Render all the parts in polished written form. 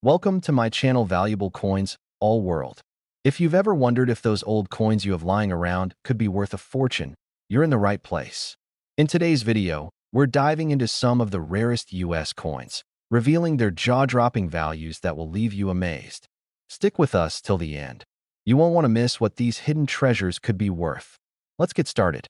Welcome to my channel Valuable Coins, All World. If you've ever wondered if those old coins you have lying around could be worth a fortune, you're in the right place. In today's video, we're diving into some of the rarest US coins, revealing their jaw-dropping values that will leave you amazed. Stick with us till the end. You won't want to miss what these hidden treasures could be worth. Let's get started.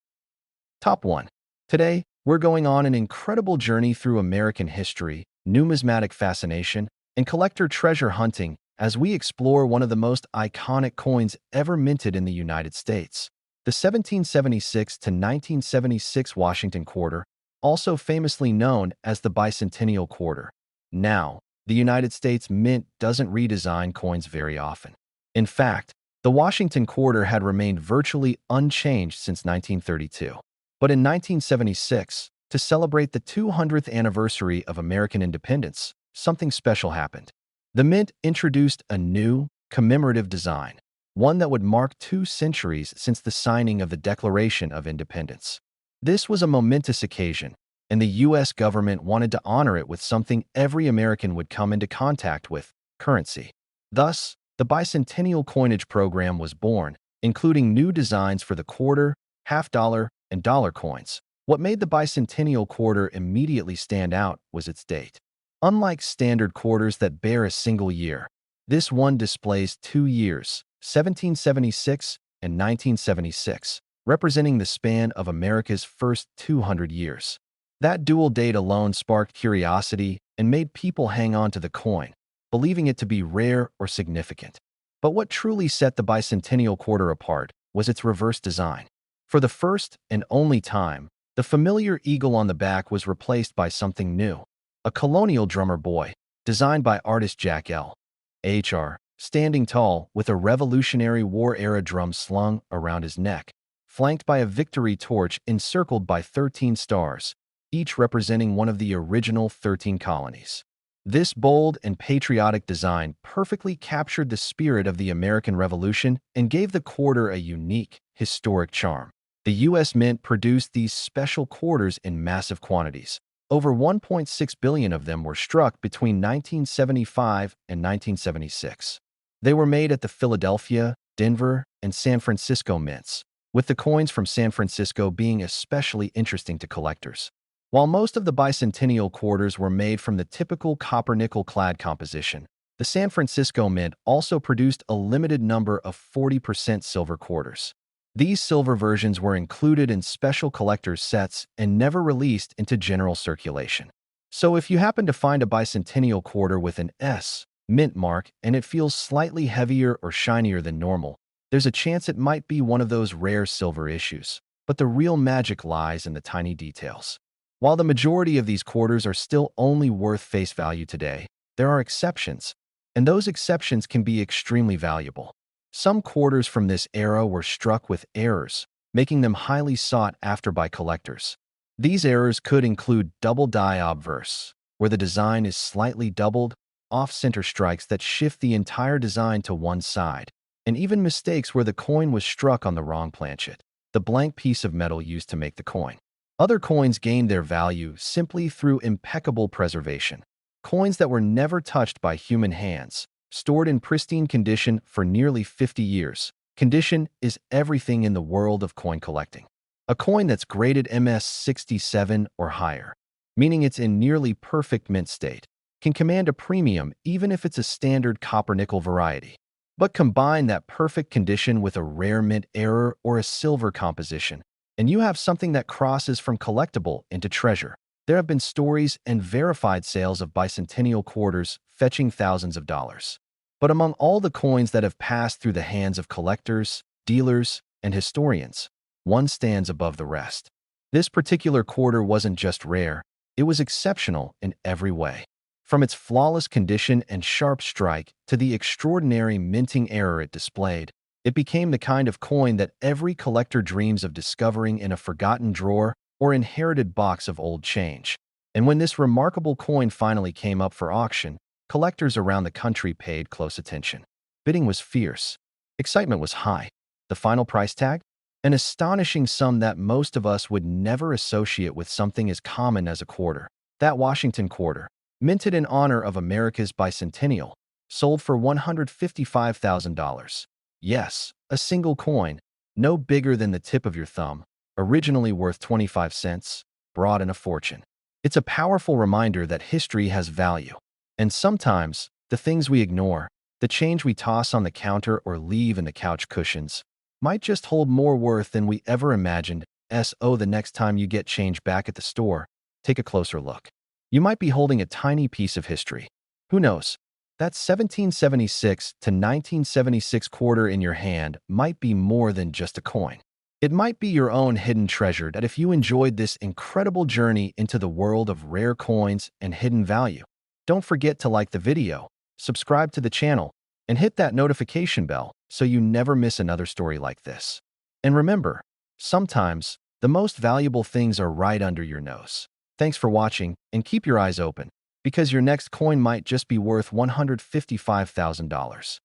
Top 1. Today, we're going on an incredible journey through American history, numismatic fascination, and collector treasure hunting as we explore one of the most iconic coins ever minted in the United States. The 1776 to 1976 Washington quarter, also famously known as the bicentennial quarter. Now, the United States Mint doesn't redesign coins very often. In fact, the Washington quarter had remained virtually unchanged since 1932. But in 1976, to celebrate the 200th anniversary of American independence, something special happened. The Mint introduced a new, commemorative design, one that would mark 2 centuries since the signing of the Declaration of Independence. This was a momentous occasion, and the U.S. government wanted to honor it with something every American would come into contact with: currency. Thus, the bicentennial coinage program was born, including new designs for the quarter, half-dollar, and dollar coins. What made the bicentennial quarter immediately stand out was its date. Unlike standard quarters that bear a single year, this one displays 2 years, 1776 and 1976, representing the span of America's first 200 years. That dual date alone sparked curiosity and made people hang on to the coin, believing it to be rare or significant. But what truly set the bicentennial quarter apart was its reverse design. For the first and only time, the familiar eagle on the back was replaced by something new: a colonial drummer boy, designed by artist Jack L. H.R., standing tall with a Revolutionary War-era drum slung around his neck, flanked by a victory torch encircled by 13 stars, each representing one of the original 13 colonies. This bold and patriotic design perfectly captured the spirit of the American Revolution and gave the quarter a unique, historic charm. The U.S. Mint produced these special quarters in massive quantities. Over 1.6 billion of them were struck between 1975 and 1976. They were made at the Philadelphia, Denver, and San Francisco mints, with the coins from San Francisco being especially interesting to collectors. While most of the bicentennial quarters were made from the typical copper-nickel clad composition, the San Francisco Mint also produced a limited number of 40% silver quarters. These silver versions were included in special collector's sets and never released into general circulation. So if you happen to find a bicentennial quarter with an S mint mark and it feels slightly heavier or shinier than normal, there's a chance it might be one of those rare silver issues. But the real magic lies in the tiny details. While the majority of these quarters are still only worth face value today, there are exceptions, and those exceptions can be extremely valuable. Some quarters from this era were struck with errors, making them highly sought after by collectors. These errors could include double die obverse, where the design is slightly doubled, off-center strikes that shift the entire design to one side, and even mistakes where the coin was struck on the wrong planchet, the blank piece of metal used to make the coin. Other coins gained their value simply through impeccable preservation. Coins that were never touched by human hands, stored in pristine condition for nearly 50 years. Condition is everything in the world of coin collecting. A coin that's graded MS-67 or higher, meaning it's in nearly perfect mint state, can command a premium even if it's a standard copper-nickel variety. But combine that perfect condition with a rare mint error or a silver composition, and you have something that crosses from collectible into treasure. There have been stories and verified sales of bicentennial quarters fetching thousands of dollars. But among all the coins that have passed through the hands of collectors, dealers, and historians, one stands above the rest. This particular quarter wasn't just rare, it was exceptional in every way. From its flawless condition and sharp strike to the extraordinary minting error it displayed, it became the kind of coin that every collector dreams of discovering in a forgotten drawer or inherited box of old change. And when this remarkable coin finally came up for auction, collectors around the country paid close attention. Bidding was fierce. Excitement was high. The final price tag? An astonishing sum that most of us would never associate with something as common as a quarter. That Washington quarter, minted in honor of America's bicentennial, sold for $155,000. Yes, a single coin, no bigger than the tip of your thumb, originally worth 25 cents, brought in a fortune. It's a powerful reminder that history has value. And sometimes, the things we ignore, the change we toss on the counter or leave in the couch cushions, might just hold more worth than we ever imagined. So the next time you get change back at the store, take a closer look. You might be holding a tiny piece of history. Who knows? That 1776 to 1976 quarter in your hand might be more than just a coin. It might be your own hidden treasure that if you enjoyed this incredible journey into the world of rare coins and hidden value, don't forget to like the video, subscribe to the channel, and hit that notification bell so you never miss another story like this. And remember, sometimes the most valuable things are right under your nose. Thanks for watching, and keep your eyes open, because your next coin might just be worth $155,000.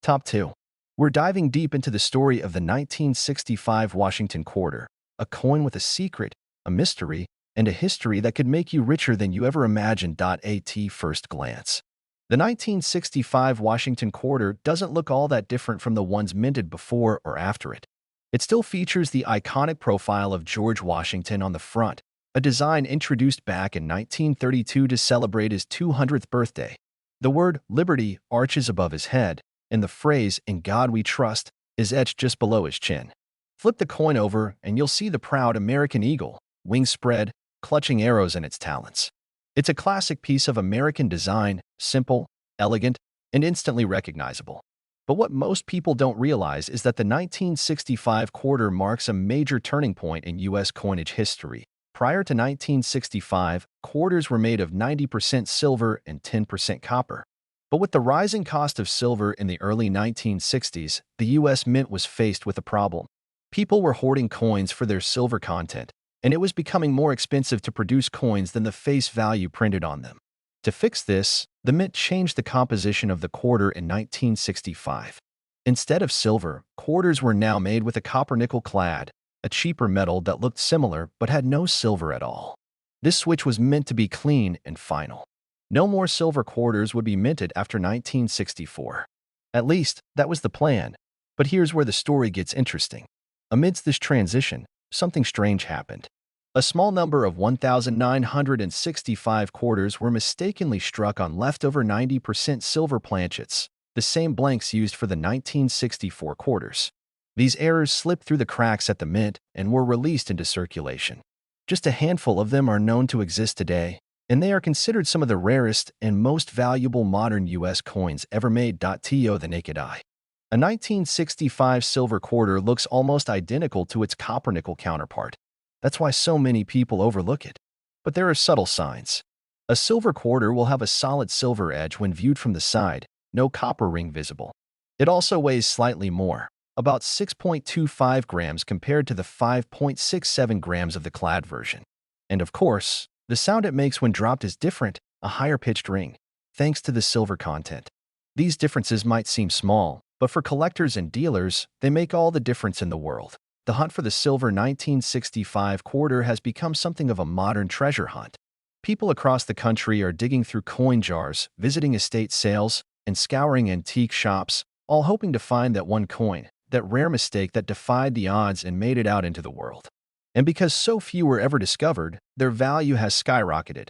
Top 2. We're diving deep into the story of the 1965 Washington quarter, a coin with a secret, a mystery, and a history that could make you richer than you ever imagined. At first glance, the 1965 Washington quarter doesn't look all that different from the ones minted before or after it. It still features the iconic profile of George Washington on the front, a design introduced back in 1932 to celebrate his 200th birthday. The word "Liberty" arches above his head, and the phrase "In God We Trust" is etched just below his chin. Flip the coin over and you'll see the proud American eagle, wings spread, clutching arrows in its talons. It's a classic piece of American design, simple, elegant, and instantly recognizable. But what most people don't realize is that the 1965 quarter marks a major turning point in U.S. coinage history. Prior to 1965, quarters were made of 90% silver and 10% copper. But with the rising cost of silver in the early 1960s, the U.S. Mint was faced with a problem. People were hoarding coins for their silver content, and it was becoming more expensive to produce coins than the face value printed on them. To fix this, the Mint changed the composition of the quarter in 1965. Instead of silver, quarters were now made with a copper-nickel clad, a cheaper metal that looked similar but had no silver at all. This switch was meant to be clean and final. No more silver quarters would be minted after 1964. At least, that was the plan. But here's where the story gets interesting. Amidst this transition, something strange happened. A small number of 1,965 quarters were mistakenly struck on leftover 90% silver planchets, the same blanks used for the 1964 quarters. These errors slipped through the cracks at the Mint and were released into circulation. Just a handful of them are known to exist today, and they are considered some of the rarest and most valuable modern U.S. coins ever made. To the naked eye, a 1965 silver quarter looks almost identical to its copper-nickel counterpart. That's why so many people overlook it. But there are subtle signs. A silver quarter will have a solid silver edge when viewed from the side, no copper ring visible. It also weighs slightly more, about 6.25 grams compared to the 5.67 grams of the clad version. And of course, the sound it makes when dropped is different, a higher-pitched ring, thanks to the silver content. These differences might seem small, but for collectors and dealers, they make all the difference in the world. The hunt for the silver 1965 quarter has become something of a modern treasure hunt. People across the country are digging through coin jars, visiting estate sales, and scouring antique shops, all hoping to find that one coin, that rare mistake that defied the odds and made it out into the world. And because so few were ever discovered, their value has skyrocketed.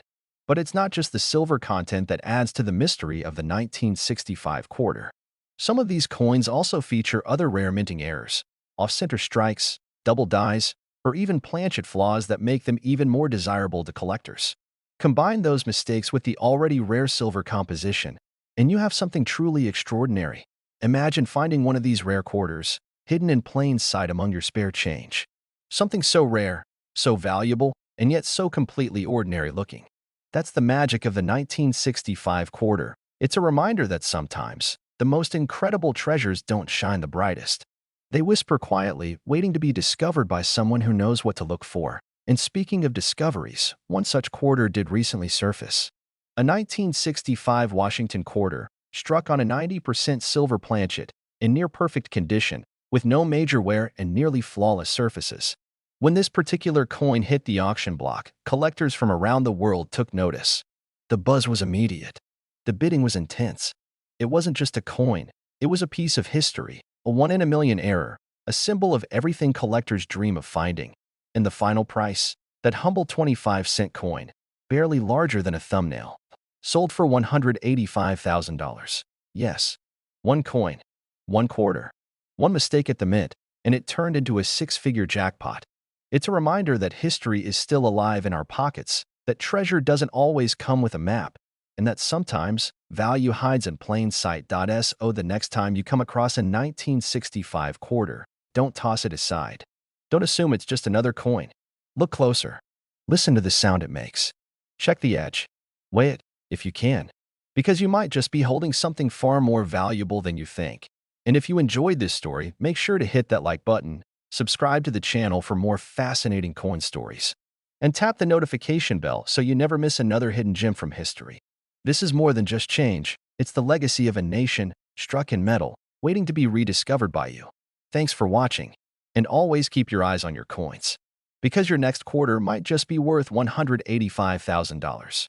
But it's not just the silver content that adds to the mystery of the 1965 quarter. Some of these coins also feature other rare minting errors, off-center strikes, double dies, or even planchet flaws that make them even more desirable to collectors. Combine those mistakes with the already rare silver composition, and you have something truly extraordinary. Imagine finding one of these rare quarters, hidden in plain sight among your spare change. Something so rare, so valuable, and yet so completely ordinary looking. That's the magic of the 1965 quarter. It's a reminder that sometimes, the most incredible treasures don't shine the brightest. They whisper quietly, waiting to be discovered by someone who knows what to look for. And speaking of discoveries, one such quarter did recently surface. A 1965 Washington quarter, struck on a 90% silver planchet, in near-perfect condition, with no major wear and nearly flawless surfaces. When this particular coin hit the auction block, collectors from around the world took notice. The buzz was immediate. The bidding was intense. It wasn't just a coin. It was a piece of history, a one-in-a-million error, a symbol of everything collectors dream of finding. And the final price, that humble 25-cent coin, barely larger than a thumbnail, sold for $185,000. Yes, one coin, one quarter, one mistake at the mint, and it turned into a six-figure jackpot. It's a reminder that history is still alive in our pockets, that treasure doesn't always come with a map, and that sometimes value hides in plain sight. So the next time you come across a 1965 quarter, don't toss it aside. Don't assume it's just another coin. Look closer. Listen to the sound it makes. Check the edge. Weigh it, if you can, because you might just be holding something far more valuable than you think. And if you enjoyed this story, make sure to hit that like button, subscribe to the channel for more fascinating coin stories, and tap the notification bell so you never miss another hidden gem from history. This is more than just change. It's the legacy of a nation struck in metal, waiting to be rediscovered by you. Thanks for watching, and always keep your eyes on your coins, because your next quarter might just be worth $185,000.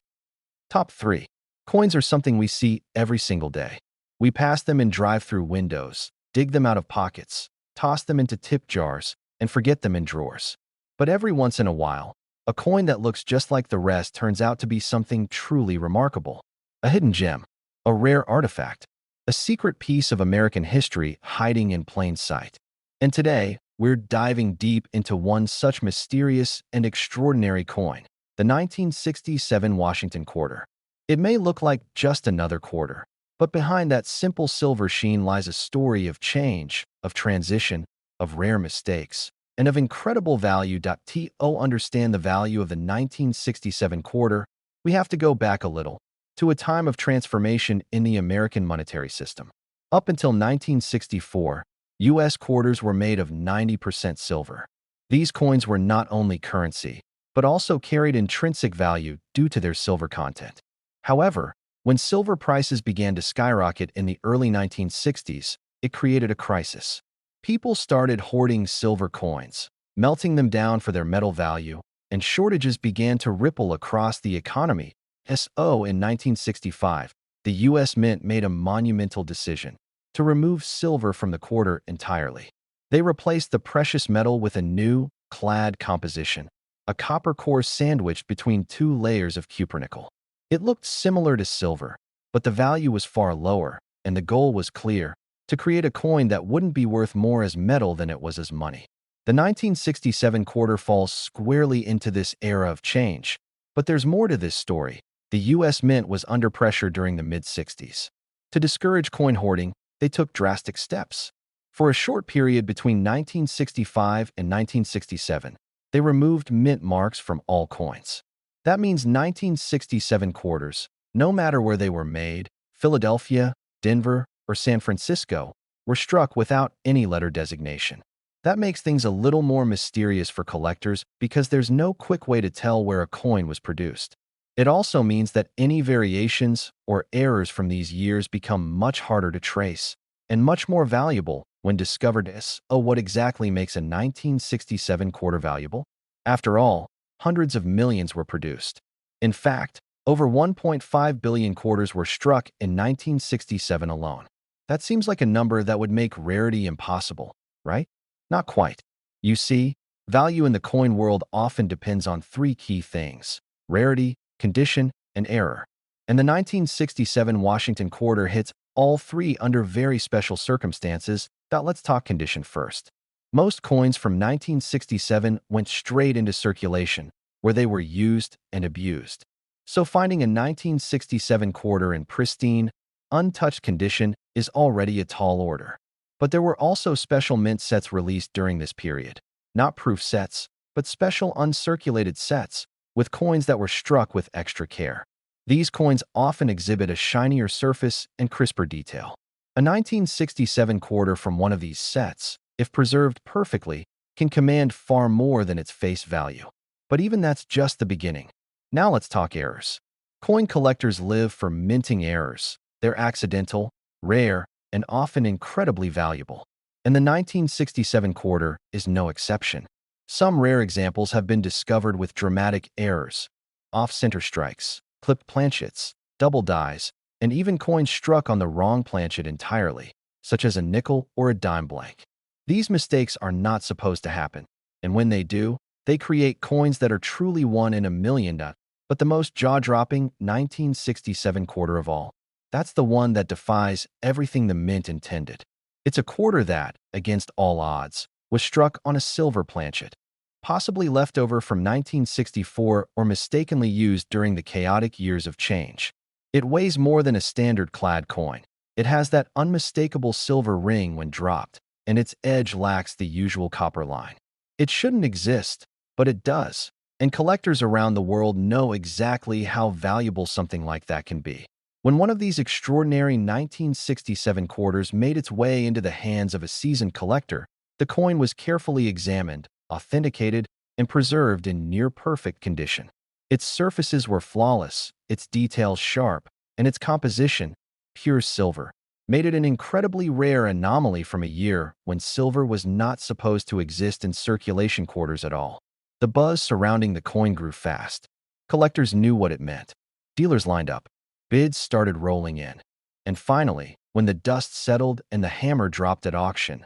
Top 3. Coins are something we see every single day. We pass them in drive-through windows, dig them out of pockets, toss them into tip jars, and forget them in drawers. But every once in a while, a coin that looks just like the rest turns out to be something truly remarkable. A hidden gem, a rare artifact, a secret piece of American history hiding in plain sight. And today, we're diving deep into one such mysterious and extraordinary coin, the 1967 Washington quarter. It may look like just another quarter, but behind that simple silver sheen lies a story of change, of transition, of rare mistakes, and of incredible value. To understand the value of the 1967 quarter, we have to go back a little, to a time of transformation in the American monetary system. Up until 1964, U.S. quarters were made of 90% silver. These coins were not only currency, but also carried intrinsic value due to their silver content. However, when silver prices began to skyrocket in the early 1960s, it created a crisis. People started hoarding silver coins, melting them down for their metal value, and shortages began to ripple across the economy. In 1965, the U.S. Mint made a monumental decision to remove silver from the quarter entirely. They replaced the precious metal with a new, clad composition, a copper core sandwiched between two layers of cupronickel. It looked similar to silver, but the value was far lower, and the goal was clear: to create a coin that wouldn't be worth more as metal than it was as money. The 1967 quarter falls squarely into this era of change. But there's more to this story. The U.S. Mint was under pressure during the mid-60s. To discourage coin hoarding, they took drastic steps. For a short period between 1965 and 1967, they removed mint marks from all coins. That means 1967 quarters, no matter where they were made, Philadelphia, Denver, or San Francisco, were struck without any letter designation. That makes things a little more mysterious for collectors because there's no quick way to tell where a coin was produced. It also means that any variations or errors from these years become much harder to trace and much more valuable when discovered. What exactly makes a 1967 quarter valuable? After all, hundreds of millions were produced. In fact, over 1.5 billion quarters were struck in 1967 alone. That seems like a number that would make rarity impossible, right? Not quite. You see, value in the coin world often depends on three key things: rarity, condition, and error. And the 1967 Washington quarter hits all three under very special circumstances. Let's talk condition first. Most coins from 1967 went straight into circulation, where they were used and abused. So finding a 1967 quarter in pristine, untouched condition is already a tall order. But there were also special mint sets released during this period. Not proof sets, but special uncirculated sets, with coins that were struck with extra care. These coins often exhibit a shinier surface and crisper detail. A 1967 quarter from one of these sets, if preserved perfectly, can command far more than its face value. But even that's just the beginning. Now let's talk errors. Coin collectors live for minting errors. They're accidental, rare, and often incredibly valuable. And the 1967 quarter is no exception. Some rare examples have been discovered with dramatic errors, off-center strikes, clipped planchets, double dies, and even coins struck on the wrong planchet entirely, such as a nickel or a dime blank. These mistakes are not supposed to happen, and when they do, they create coins that are truly one in a million. But the most jaw-dropping 1967 quarter of all, that's the one that defies everything the mint intended. It's a quarter that, against all odds, was struck on a silver planchet, possibly left over from 1964 or mistakenly used during the chaotic years of change. It weighs more than a standard clad coin. It has that unmistakable silver ring when dropped, and its edge lacks the usual copper line. It shouldn't exist, but it does, and collectors around the world know exactly how valuable something like that can be. When one of these extraordinary 1967 quarters made its way into the hands of a seasoned collector, the coin was carefully examined, authenticated, and preserved in near-perfect condition. Its surfaces were flawless, its details sharp, and its composition, pure silver, made it an incredibly rare anomaly from a year when silver was not supposed to exist in circulation quarters at all. The buzz surrounding the coin grew fast. Collectors knew what it meant. Dealers lined up. Bids started rolling in. And finally, when the dust settled and the hammer dropped at auction,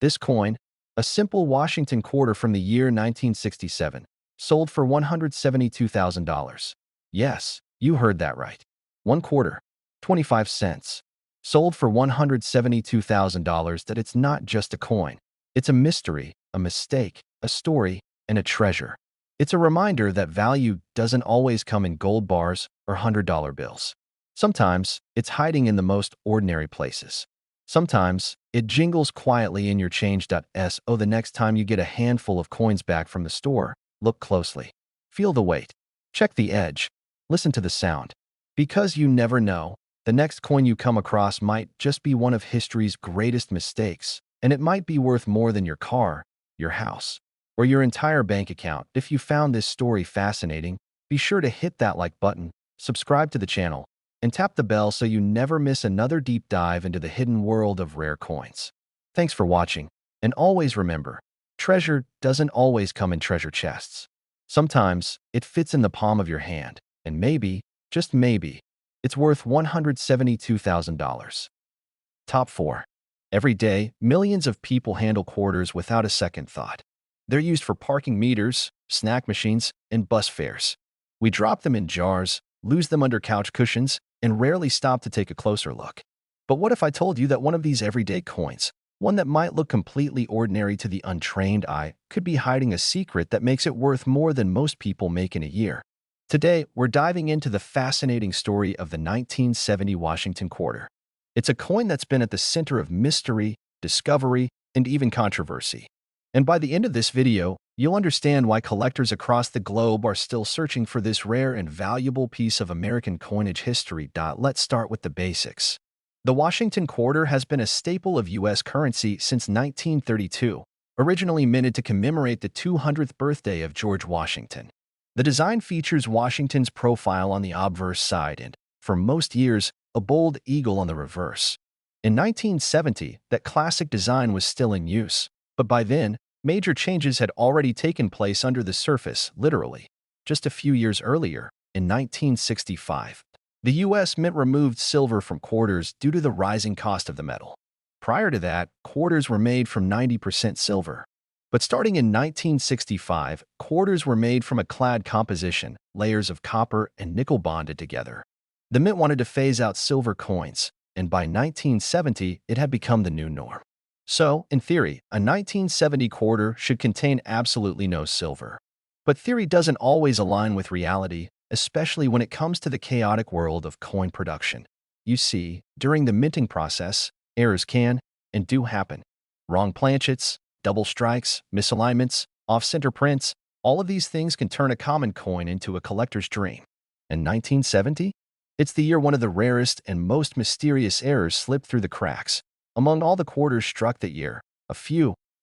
this coin, a simple Washington quarter from the year 1967, sold for $172,000. Yes, you heard that right. One quarter, 25 cents. Sold for $172,000. That it's not just a coin. It's a mystery, a mistake, a story, and a treasure. It's a reminder that value doesn't always come in gold bars or $100 bills. Sometimes it's hiding in the most ordinary places. Sometimes it jingles quietly in your change.so. The next time you get a handful of coins back from the store, look closely. Feel the weight. Check the edge. Listen to the sound. Because you never know, the next coin you come across might just be one of history's greatest mistakes, and it might be worth more than your car, your house, or your entire bank account. If you found this story fascinating, be sure to hit that like button, subscribe to the channel, and tap the bell so you never miss another deep dive into the hidden world of rare coins. Thanks for watching, and always remember, treasure doesn't always come in treasure chests. Sometimes it fits in the palm of your hand, and maybe, just maybe, it's worth $172,000. Top 4. Every day, millions of people handle quarters without a second thought. They're used for parking meters, snack machines, and bus fares. We drop them in jars, lose them under couch cushions, and rarely stop to take a closer look. But what if I told you that one of these everyday coins, one that might look completely ordinary to the untrained eye, could be hiding a secret that makes it worth more than most people make in a year? Today, we're diving into the fascinating story of the 1970 Washington quarter. It's a coin that's been at the center of mystery, discovery, and even controversy. And by the end of this video, you'll understand why collectors across the globe are still searching for this rare and valuable piece of American coinage history. Let's start with the basics. The Washington quarter has been a staple of U.S. currency since 1932, originally minted to commemorate the 200th birthday of George Washington. The design features Washington's profile on the obverse side and, for most years, a bold eagle on the reverse. In 1970, that classic design was still in use, but by then, major changes had already taken place under the surface, literally. Just a few years earlier, in 1965, the U.S. Mint removed silver from quarters due to the rising cost of the metal. Prior to that, quarters were made from 90% silver. But starting in 1965, quarters were made from a clad composition, layers of copper and nickel bonded together. The Mint wanted to phase out silver coins, and by 1970, it had become the new norm. So, in theory, a 1970 quarter should contain absolutely no silver. But theory doesn't always align with reality, especially when it comes to the chaotic world of coin production. You see, during the minting process, errors can and do happen. Wrong planchets, double strikes, misalignments, off-center prints, all of these things can turn a common coin into a collector's dream. In 1970? It's the year one of the rarest and most mysterious errors slipped through the cracks. Among all the quarters struck that year, a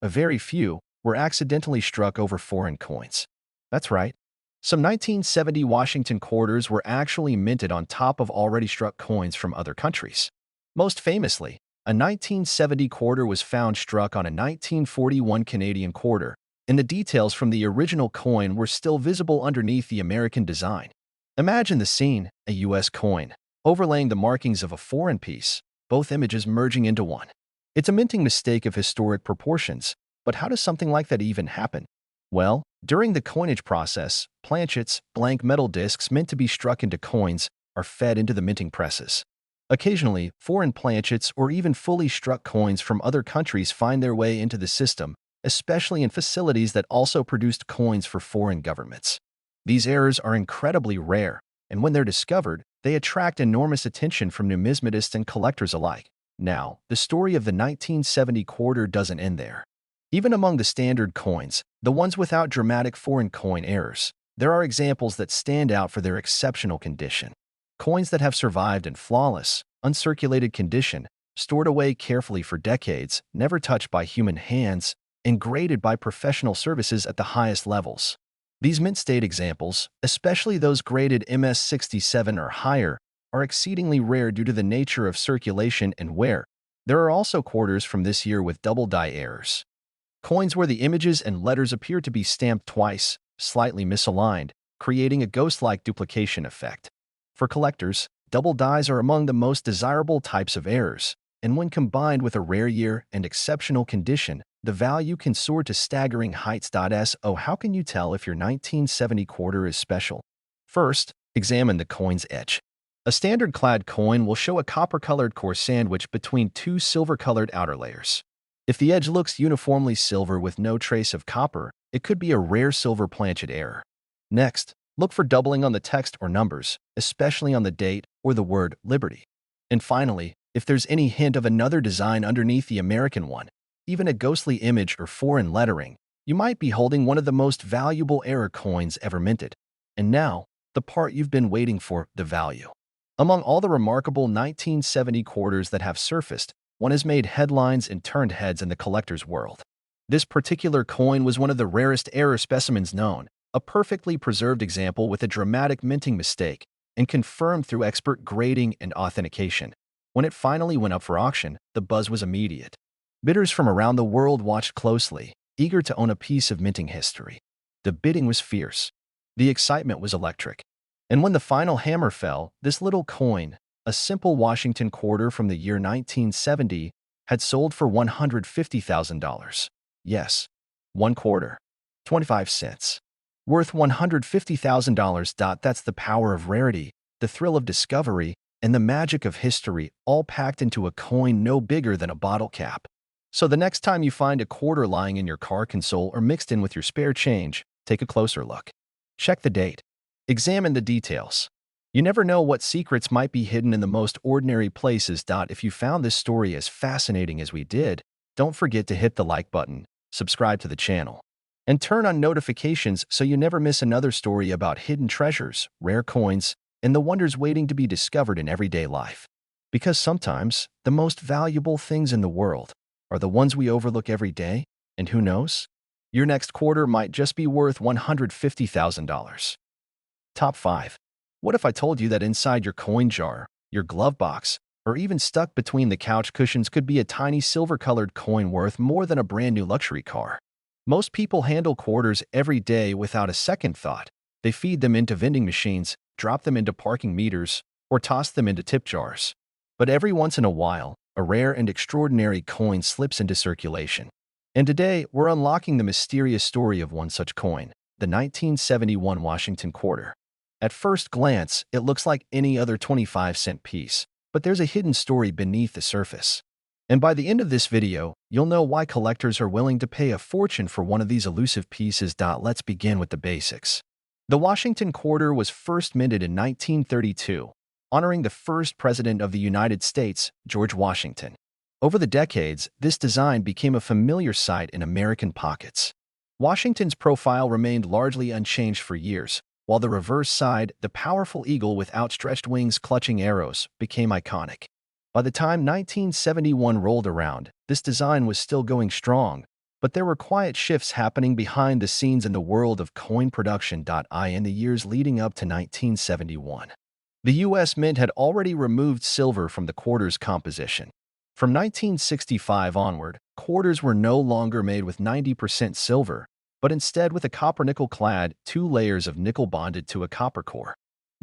very few, were accidentally struck over foreign coins. That's right. Some 1970 Washington quarters were actually minted on top of already struck coins from other countries. Most famously, a 1970 quarter was found struck on a 1941 Canadian quarter, and the details from the original coin were still visible underneath the American design. Imagine the scene, a US coin, overlaying the markings of a foreign piece, both images merging into one. It's a minting mistake of historic proportions, but how does something like that even happen? Well, during the coinage process, planchets, blank metal discs meant to be struck into coins, are fed into the minting presses. Occasionally, foreign planchets or even fully struck coins from other countries find their way into the system, especially in facilities that also produced coins for foreign governments. These errors are incredibly rare, and when they're discovered, they attract enormous attention from numismatists and collectors alike. Now, the story of the 1970 quarter doesn't end there. Even among the standard coins, the ones without dramatic foreign coin errors, there are examples that stand out for their exceptional condition. Coins that have survived in flawless, uncirculated condition, stored away carefully for decades, never touched by human hands, and graded by professional services at the highest levels. These mint state examples, especially those graded MS67 or higher, are exceedingly rare due to the nature of circulation and wear. There are also quarters from this year with double die errors. Coins where the images and letters appear to be stamped twice, slightly misaligned, creating a ghost-like duplication effect. For collectors, double dies are among the most desirable types of errors, and when combined with a rare year and exceptional condition, the value can soar to staggering heights. So how can you tell if your 1970 quarter is special? First, examine the coin's edge. A standard clad coin will show a copper-colored core sandwich between two silver-colored outer layers. If the edge looks uniformly silver with no trace of copper, it could be a rare silver planchet error. Next, look for doubling on the text or numbers, especially on the date or the word Liberty. And finally, if there's any hint of another design underneath the American one, even a ghostly image or foreign lettering, you might be holding one of the most valuable error coins ever minted. And now, the part you've been waiting for, the value. Among all the remarkable 1970 quarters that have surfaced, one has made headlines and turned heads in the collector's world. This particular coin was one of the rarest error specimens known, a perfectly preserved example with a dramatic minting mistake, and confirmed through expert grading and authentication. When it finally went up for auction, the buzz was immediate. Bidders from around the world watched closely, eager to own a piece of minting history. The bidding was fierce. The excitement was electric. And when the final hammer fell, this little coin, a simple Washington quarter from the year 1970, had sold for $150,000. Yes, one quarter, 25 cents. Worth $150,000. That's the power of rarity, the thrill of discovery, and the magic of history, all packed into a coin no bigger than a bottle cap. So the next time you find a quarter lying in your car console or mixed in with your spare change, take a closer look. Check the date. Examine the details. You never know what secrets might be hidden in the most ordinary places. If you found this story as fascinating as we did, don't forget to hit the like button, subscribe to the channel, and turn on notifications so you never miss another story about hidden treasures, rare coins, and the wonders waiting to be discovered in everyday life. Because sometimes, the most valuable things in the world are the ones we overlook every day, and who knows? Your next quarter might just be worth $150,000. Top 5. What if I told you that inside your coin jar, your glove box, or even stuck between the couch cushions could be a tiny silver-colored coin worth more than a brand-new luxury car? Most people handle quarters every day without a second thought. They feed them into vending machines, drop them into parking meters, or toss them into tip jars. But every once in a while, a rare and extraordinary coin slips into circulation. And today, we're unlocking the mysterious story of one such coin, the 1971 Washington quarter. At first glance, it looks like any other 25-cent piece, but there's a hidden story beneath the surface. And by the end of this video, you'll know why collectors are willing to pay a fortune for one of these elusive pieces. Let's begin with the basics. The Washington quarter was first minted in 1932, honoring the first president of the United States, George Washington. Over the decades, this design became a familiar sight in American pockets. Washington's profile remained largely unchanged for years, while the reverse side, the powerful eagle with outstretched wings clutching arrows, became iconic. By the time 1971 rolled around, this design was still going strong, but there were quiet shifts happening behind the scenes in the world of coin production. In the years leading up to 1971, the U.S. Mint had already removed silver from the quarter's composition. From 1965 onward, quarters were no longer made with 90% silver, but instead with a copper-nickel clad, two layers of nickel bonded to a copper core.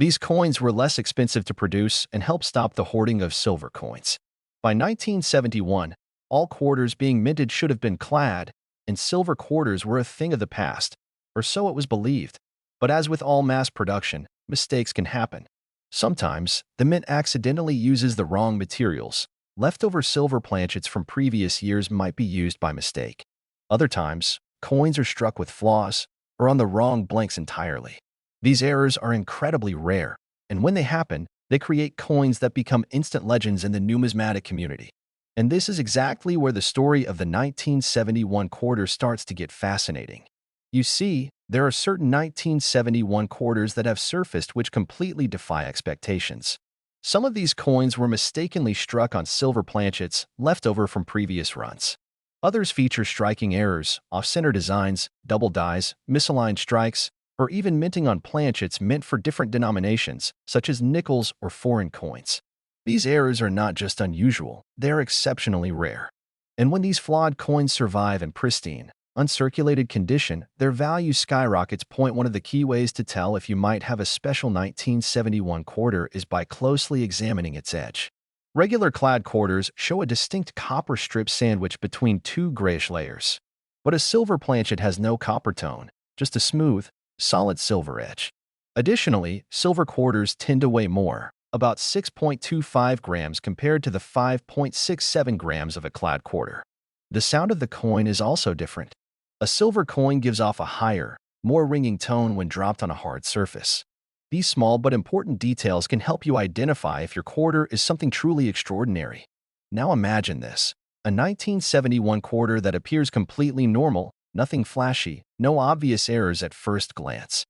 These coins were less expensive to produce and helped stop the hoarding of silver coins. By 1971, all quarters being minted should have been clad, and silver quarters were a thing of the past, or so it was believed. But as with all mass production, mistakes can happen. Sometimes, the mint accidentally uses the wrong materials. Leftover silver planchets from previous years might be used by mistake. Other times, coins are struck with flaws or on the wrong blanks entirely. These errors are incredibly rare, and when they happen, they create coins that become instant legends in the numismatic community. And this is exactly where the story of the 1971 quarter starts to get fascinating. You see, there are certain 1971 quarters that have surfaced which completely defy expectations. Some of these coins were mistakenly struck on silver planchets left over from previous runs. Others feature striking errors, off-center designs, double dies, misaligned strikes, or even minting on planchets meant for different denominations, such as nickels or foreign coins. These errors are not just unusual, they are exceptionally rare. And when these flawed coins survive in pristine, uncirculated condition, their value skyrockets. One of the key ways to tell if you might have a special 1971 quarter is by closely examining its edge. Regular clad quarters show a distinct copper strip sandwiched between two grayish layers. But a silver planchet has no copper tone, just a smooth, solid silver edge. Additionally, silver quarters tend to weigh more, about 6.25 grams compared to the 5.67 grams of a clad quarter. The sound of the coin is also different. A silver coin gives off a higher, more ringing tone when dropped on a hard surface. These small but important details can help you identify if your quarter is something truly extraordinary. Now imagine this: a 1971 quarter that appears completely normal, nothing flashy, no obvious errors at first glance.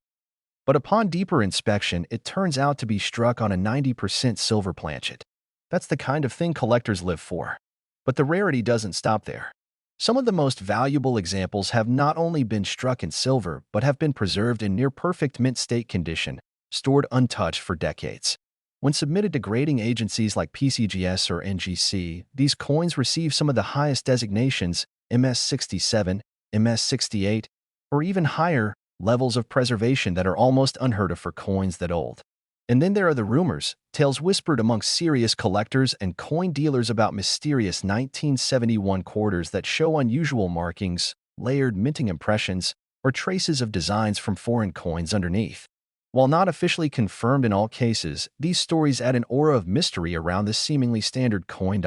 But upon deeper inspection, it turns out to be struck on a 90% silver planchet. That's the kind of thing collectors live for. But the rarity doesn't stop there. Some of the most valuable examples have not only been struck in silver, but have been preserved in near-perfect mint state condition, stored untouched for decades. When submitted to grading agencies like PCGS or NGC, these coins receive some of the highest designations, MS67, MS68, or even higher levels of preservation that are almost unheard of for coins that old. And then there are the rumors, tales whispered amongst serious collectors and coin dealers about mysterious 1971 quarters that show unusual markings, layered minting impressions, or traces of designs from foreign coins underneath. While not officially confirmed in all cases, these stories add an aura of mystery around this seemingly standard coin.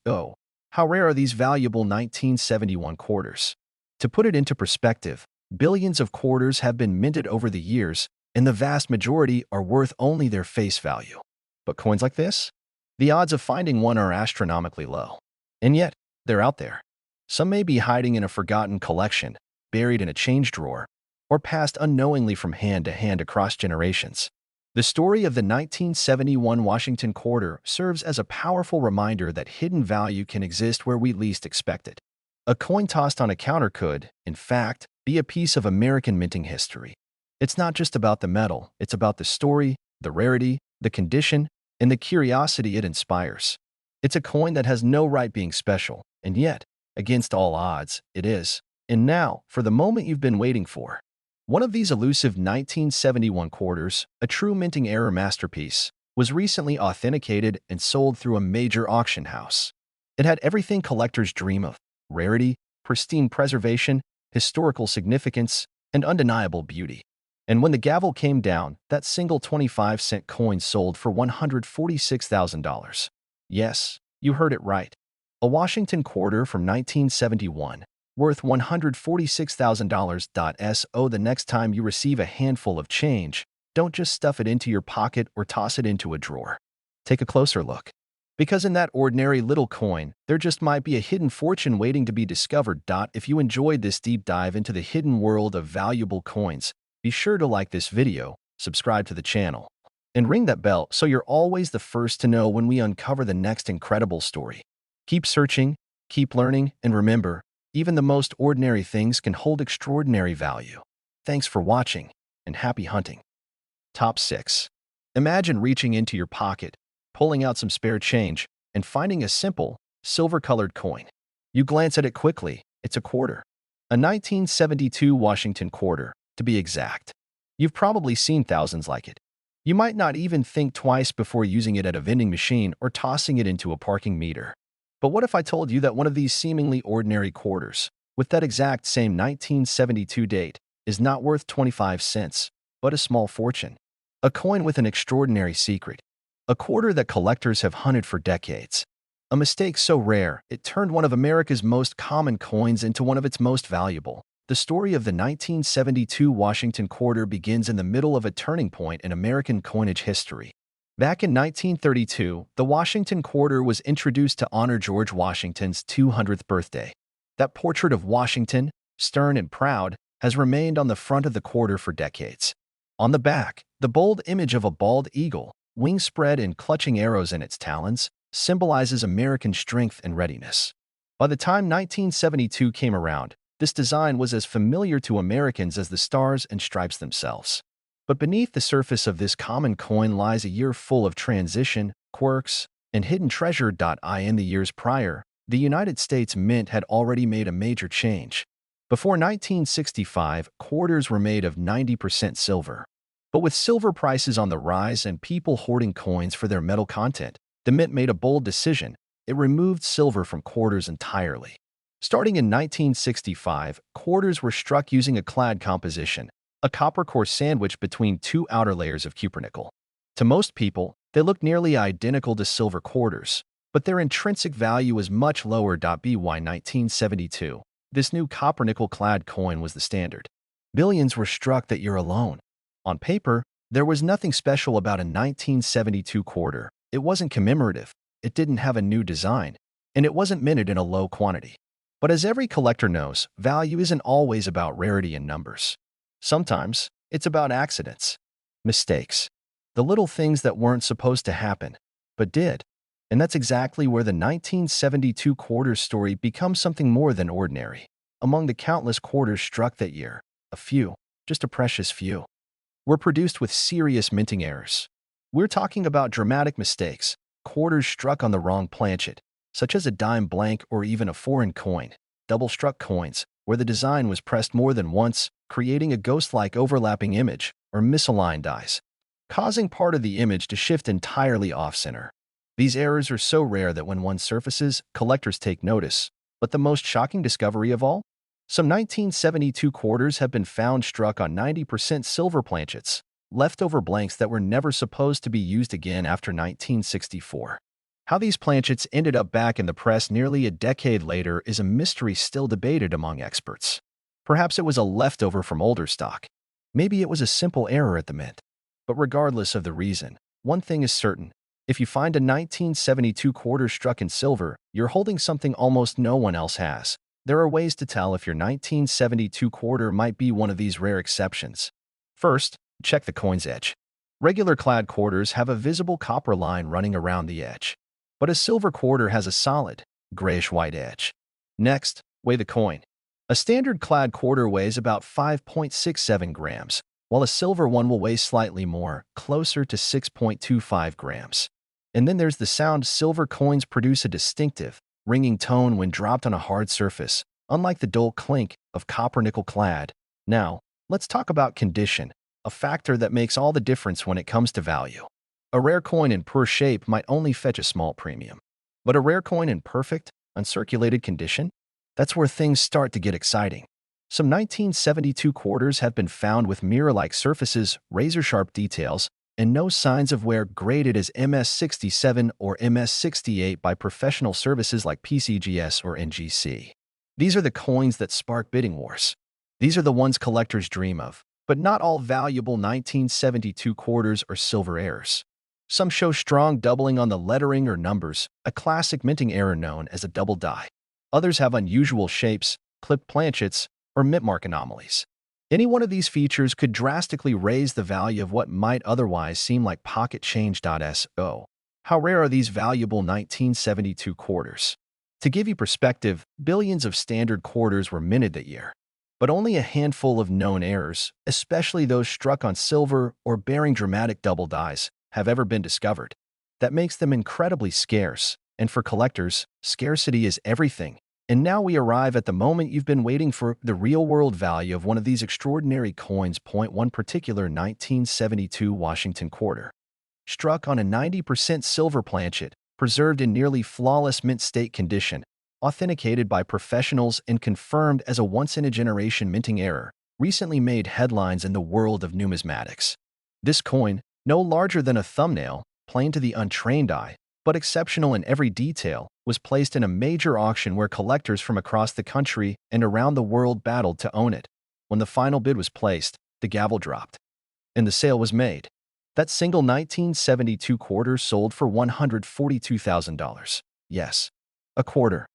So, how rare are these valuable 1971 quarters? To put it into perspective, billions of quarters have been minted over the years, and the vast majority are worth only their face value. But coins like this? The odds of finding one are astronomically low. And yet, they're out there. Some may be hiding in a forgotten collection, buried in a change drawer, or passed unknowingly from hand to hand across generations. The story of the 1971 Washington quarter serves as a powerful reminder that hidden value can exist where we least expect it. A coin tossed on a counter could, in fact, be a piece of American minting history. It's not just about the metal, it's about the story, the rarity, the condition, and the curiosity it inspires. It's a coin that has no right being special, and yet, against all odds, it is. And now, for the moment you've been waiting for. One of these elusive 1971 quarters, a true minting error masterpiece, was recently authenticated and sold through a major auction house. It had everything collectors dream of: rarity, pristine preservation, historical significance, and undeniable beauty. And when the gavel came down, that single 25-cent coin sold for $146,000. Yes, you heard it right. A Washington quarter from 1971, worth $146,000. So the next time you receive a handful of change, don't just stuff it into your pocket or toss it into a drawer. Take a closer look. Because in that ordinary little coin, there just might be a hidden fortune waiting to be discovered. If you enjoyed this deep dive into the hidden world of valuable coins, be sure to like this video, subscribe to the channel, and ring that bell so you're always the first to know when we uncover the next incredible story. Keep searching, keep learning, and remember, even the most ordinary things can hold extraordinary value. Thanks for watching, and happy hunting. Top 6. Imagine reaching into your pocket, pulling out some spare change, and finding a simple, silver-colored coin. You glance at it quickly. It's a quarter. A 1972 Washington quarter, to be exact. You've probably seen thousands like it. You might not even think twice before using it at a vending machine or tossing it into a parking meter. But what if I told you that one of these seemingly ordinary quarters, with that exact same 1972 date, is not worth 25 cents, but a small fortune? A coin with an extraordinary secret. A quarter that collectors have hunted for decades. A mistake so rare, it turned one of America's most common coins into one of its most valuable. The story of the 1972 Washington quarter begins in the middle of a turning point in American coinage history. Back in 1932, the Washington quarter was introduced to honor George Washington's 200th birthday. That portrait of Washington, stern and proud, has remained on the front of the quarter for decades. On the back, the bold image of a bald eagle, wings spread and clutching arrows in its talons, symbolizes American strength and readiness. By the time 1972 came around, this design was as familiar to Americans as the stars and stripes themselves. But beneath the surface of this common coin lies a year full of transition, quirks, and hidden treasure. In the years prior, the United States Mint had already made a major change. Before 1965, quarters were made of 90% silver. But with silver prices on the rise and people hoarding coins for their metal content, the Mint made a bold decision. It removed silver from quarters entirely. Starting in 1965, quarters were struck using a clad composition, a copper core sandwiched between two outer layers of cupronickel. To most people, they look nearly identical to silver quarters, but their intrinsic value is much lower. By 1972, this new copper-nickel-clad coin was the standard. Billions were struck that year alone. On paper, there was nothing special about a 1972 quarter. It wasn't commemorative, it didn't have a new design, and it wasn't minted in a low quantity. But as every collector knows, value isn't always about rarity and numbers. Sometimes, it's about accidents, mistakes, the little things that weren't supposed to happen, but did. And that's exactly where the 1972 quarter story becomes something more than ordinary. Among the countless quarters struck that year, a few, just a precious few, were produced with serious minting errors. We're talking about dramatic mistakes, quarters struck on the wrong planchet, such as a dime blank or even a foreign coin, double-struck coins, where the design was pressed more than once, creating a ghost-like overlapping image, or misaligned dies, causing part of the image to shift entirely off-center. These errors are so rare that when one surfaces, collectors take notice. But the most shocking discovery of all? Some 1972 quarters have been found struck on 90% silver planchets, leftover blanks that were never supposed to be used again after 1964. How these planchets ended up back in the press nearly a decade later is a mystery still debated among experts. Perhaps it was a leftover from older stock. Maybe it was a simple error at the mint. But regardless of the reason, one thing is certain. If you find a 1972 quarter struck in silver, you're holding something almost no one else has. There are ways to tell if your 1972 quarter might be one of these rare exceptions. First, check the coin's edge. Regular clad quarters have a visible copper line running around the edge, but a silver quarter has a solid, grayish-white edge. Next, weigh the coin. A standard clad quarter weighs about 5.67 grams, while a silver one will weigh slightly more, closer to 6.25 grams. And then there's the sound. Silver coins produce a distinctive, ringing tone when dropped on a hard surface, unlike the dull clink of copper-nickel clad. Now, let's talk about condition, a factor that makes all the difference when it comes to value. A rare coin in poor shape might only fetch a small premium. But a rare coin in perfect, uncirculated condition? That's where things start to get exciting. Some 1972 quarters have been found with mirror-like surfaces, razor-sharp details, and no signs of wear, graded as MS67 or MS68 by professional services like PCGS or NGC. These are the coins that spark bidding wars. These are the ones collectors dream of. But not all valuable 1972 quarters are silver errors. Some show strong doubling on the lettering or numbers, a classic minting error known as a double die. Others have unusual shapes, clipped planchets, or mint mark anomalies. Any one of these features could drastically raise the value of what might otherwise seem like pocket change. So, how rare are these valuable 1972 quarters? To give you perspective, billions of standard quarters were minted that year. But only a handful of known errors, especially those struck on silver or bearing dramatic double dies, have ever been discovered. That makes them incredibly scarce, and for collectors, scarcity is everything. And now we arrive at the moment you've been waiting for, the real-world value of one of these extraordinary coins. One particular 1972 Washington quarter, struck on a 90% silver planchet, preserved in nearly flawless mint state condition, authenticated by professionals and confirmed as a once-in-a-generation minting error, recently made headlines in the world of numismatics. This coin, no larger than a thumbnail, plain to the untrained eye, but exceptional in every detail, was placed in a major auction where collectors from across the country and around the world battled to own it. When the final bid was placed, the gavel dropped, and the sale was made. That single 1972 quarter sold for $142,000. Yes, a quarter.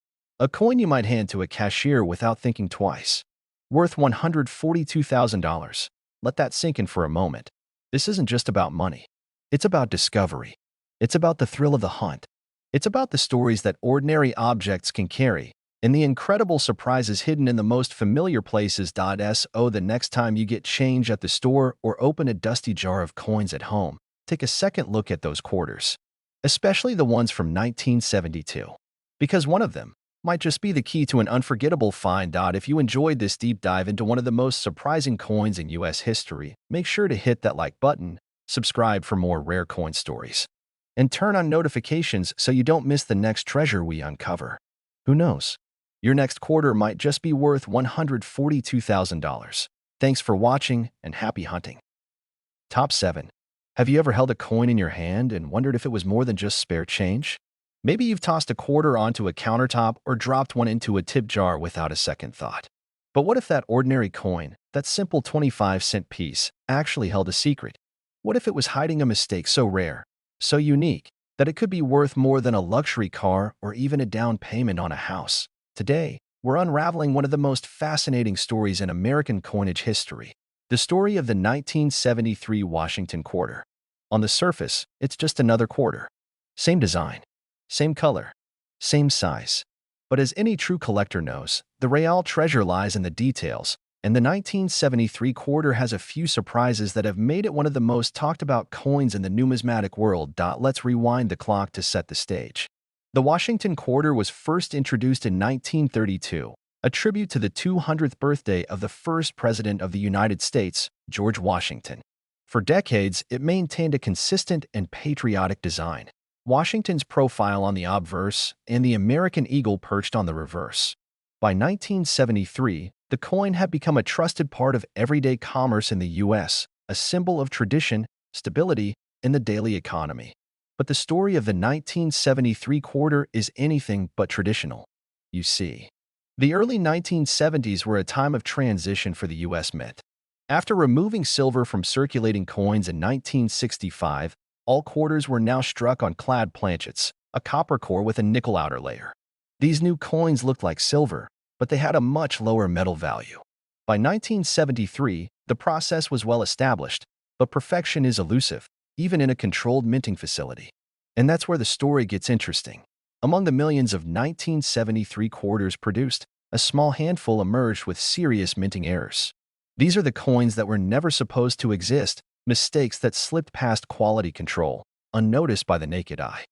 A coin you might hand to a cashier without thinking twice. Worth $142,000. Let that sink in for a moment. This isn't just about money. It's about discovery. It's about the thrill of the hunt. It's about the stories that ordinary objects can carry, and the incredible surprises hidden in the most familiar places. So the next time you get change at the store or open a dusty jar of coins at home, take a second look at those quarters, especially the ones from 1972, because one of them might just be the key to an unforgettable find. If you enjoyed this deep dive into one of the most surprising coins in U.S. history, make sure to hit that like button, subscribe for more rare coin stories, and turn on notifications so you don't miss the next treasure we uncover. Who knows? Your next quarter might just be worth $142,000. Thanks for watching and happy hunting. Top 7. Have you ever held a coin in your hand and wondered if it was more than just spare change? Maybe you've tossed a quarter onto a countertop or dropped one into a tip jar without a second thought. But what if that ordinary coin, that simple 25-cent piece, actually held a secret? What if it was hiding a mistake so rare, so unique, that it could be worth more than a luxury car or even a down payment on a house? Today, we're unraveling one of the most fascinating stories in American coinage history, the story of the 1973 Washington quarter. On the surface, it's just another quarter. Same design, same color, same size. But as any true collector knows, the real treasure lies in the details, and the 1973 quarter has a few surprises that have made it one of the most talked about coins in the numismatic world. Let's rewind the clock to set the stage. The Washington quarter was first introduced in 1932, a tribute to the 200th birthday of the first president of the United States, George Washington. For decades, it maintained a consistent and patriotic design. Washington's profile on the obverse and the American eagle perched on the reverse. By 1973, the coin had become a trusted part of everyday commerce in the U.S., a symbol of tradition, stability, and the daily economy. But the story of the 1973 quarter is anything but traditional. You see, the early 1970s were a time of transition for the U.S. Mint. After removing silver from circulating coins in 1965, all quarters were now struck on clad planchets, a copper core with a nickel outer layer. These new coins looked like silver, but they had a much lower metal value. By 1973, the process was well established, but perfection is elusive, even in a controlled minting facility. And that's where the story gets interesting. Among the millions of 1973 quarters produced, a small handful emerged with serious minting errors. These are the coins that were never supposed to exist, mistakes that slipped past quality control, unnoticed by the naked eye,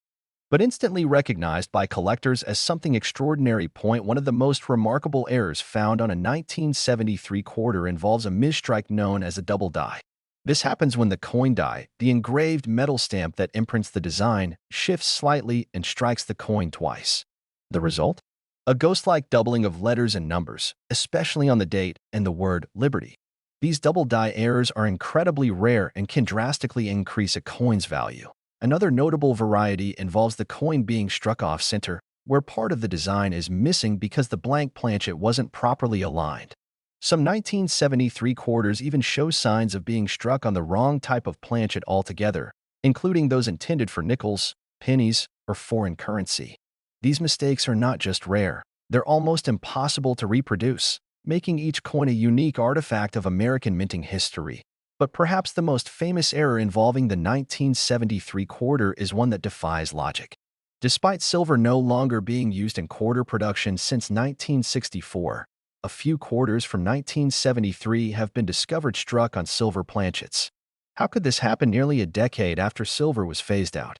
but instantly recognized by collectors as something extraordinary. One of the most remarkable errors found on a 1973 quarter involves a misstrike known as a double die. This happens when the coin die, the engraved metal stamp that imprints the design, shifts slightly and strikes the coin twice. The result? A ghost-like doubling of letters and numbers, especially on the date and the word Liberty. These double die errors are incredibly rare and can drastically increase a coin's value. Another notable variety involves the coin being struck off-center, where part of the design is missing because the blank planchet wasn't properly aligned. Some 1973 quarters even show signs of being struck on the wrong type of planchet altogether, including those intended for nickels, pennies, or foreign currency. These mistakes are not just rare, they're almost impossible to reproduce, making each coin a unique artifact of American minting history. But perhaps the most famous error involving the 1973 quarter is one that defies logic. Despite silver no longer being used in quarter production since 1964, a few quarters from 1973 have been discovered struck on silver planchets. How could this happen nearly a decade after silver was phased out?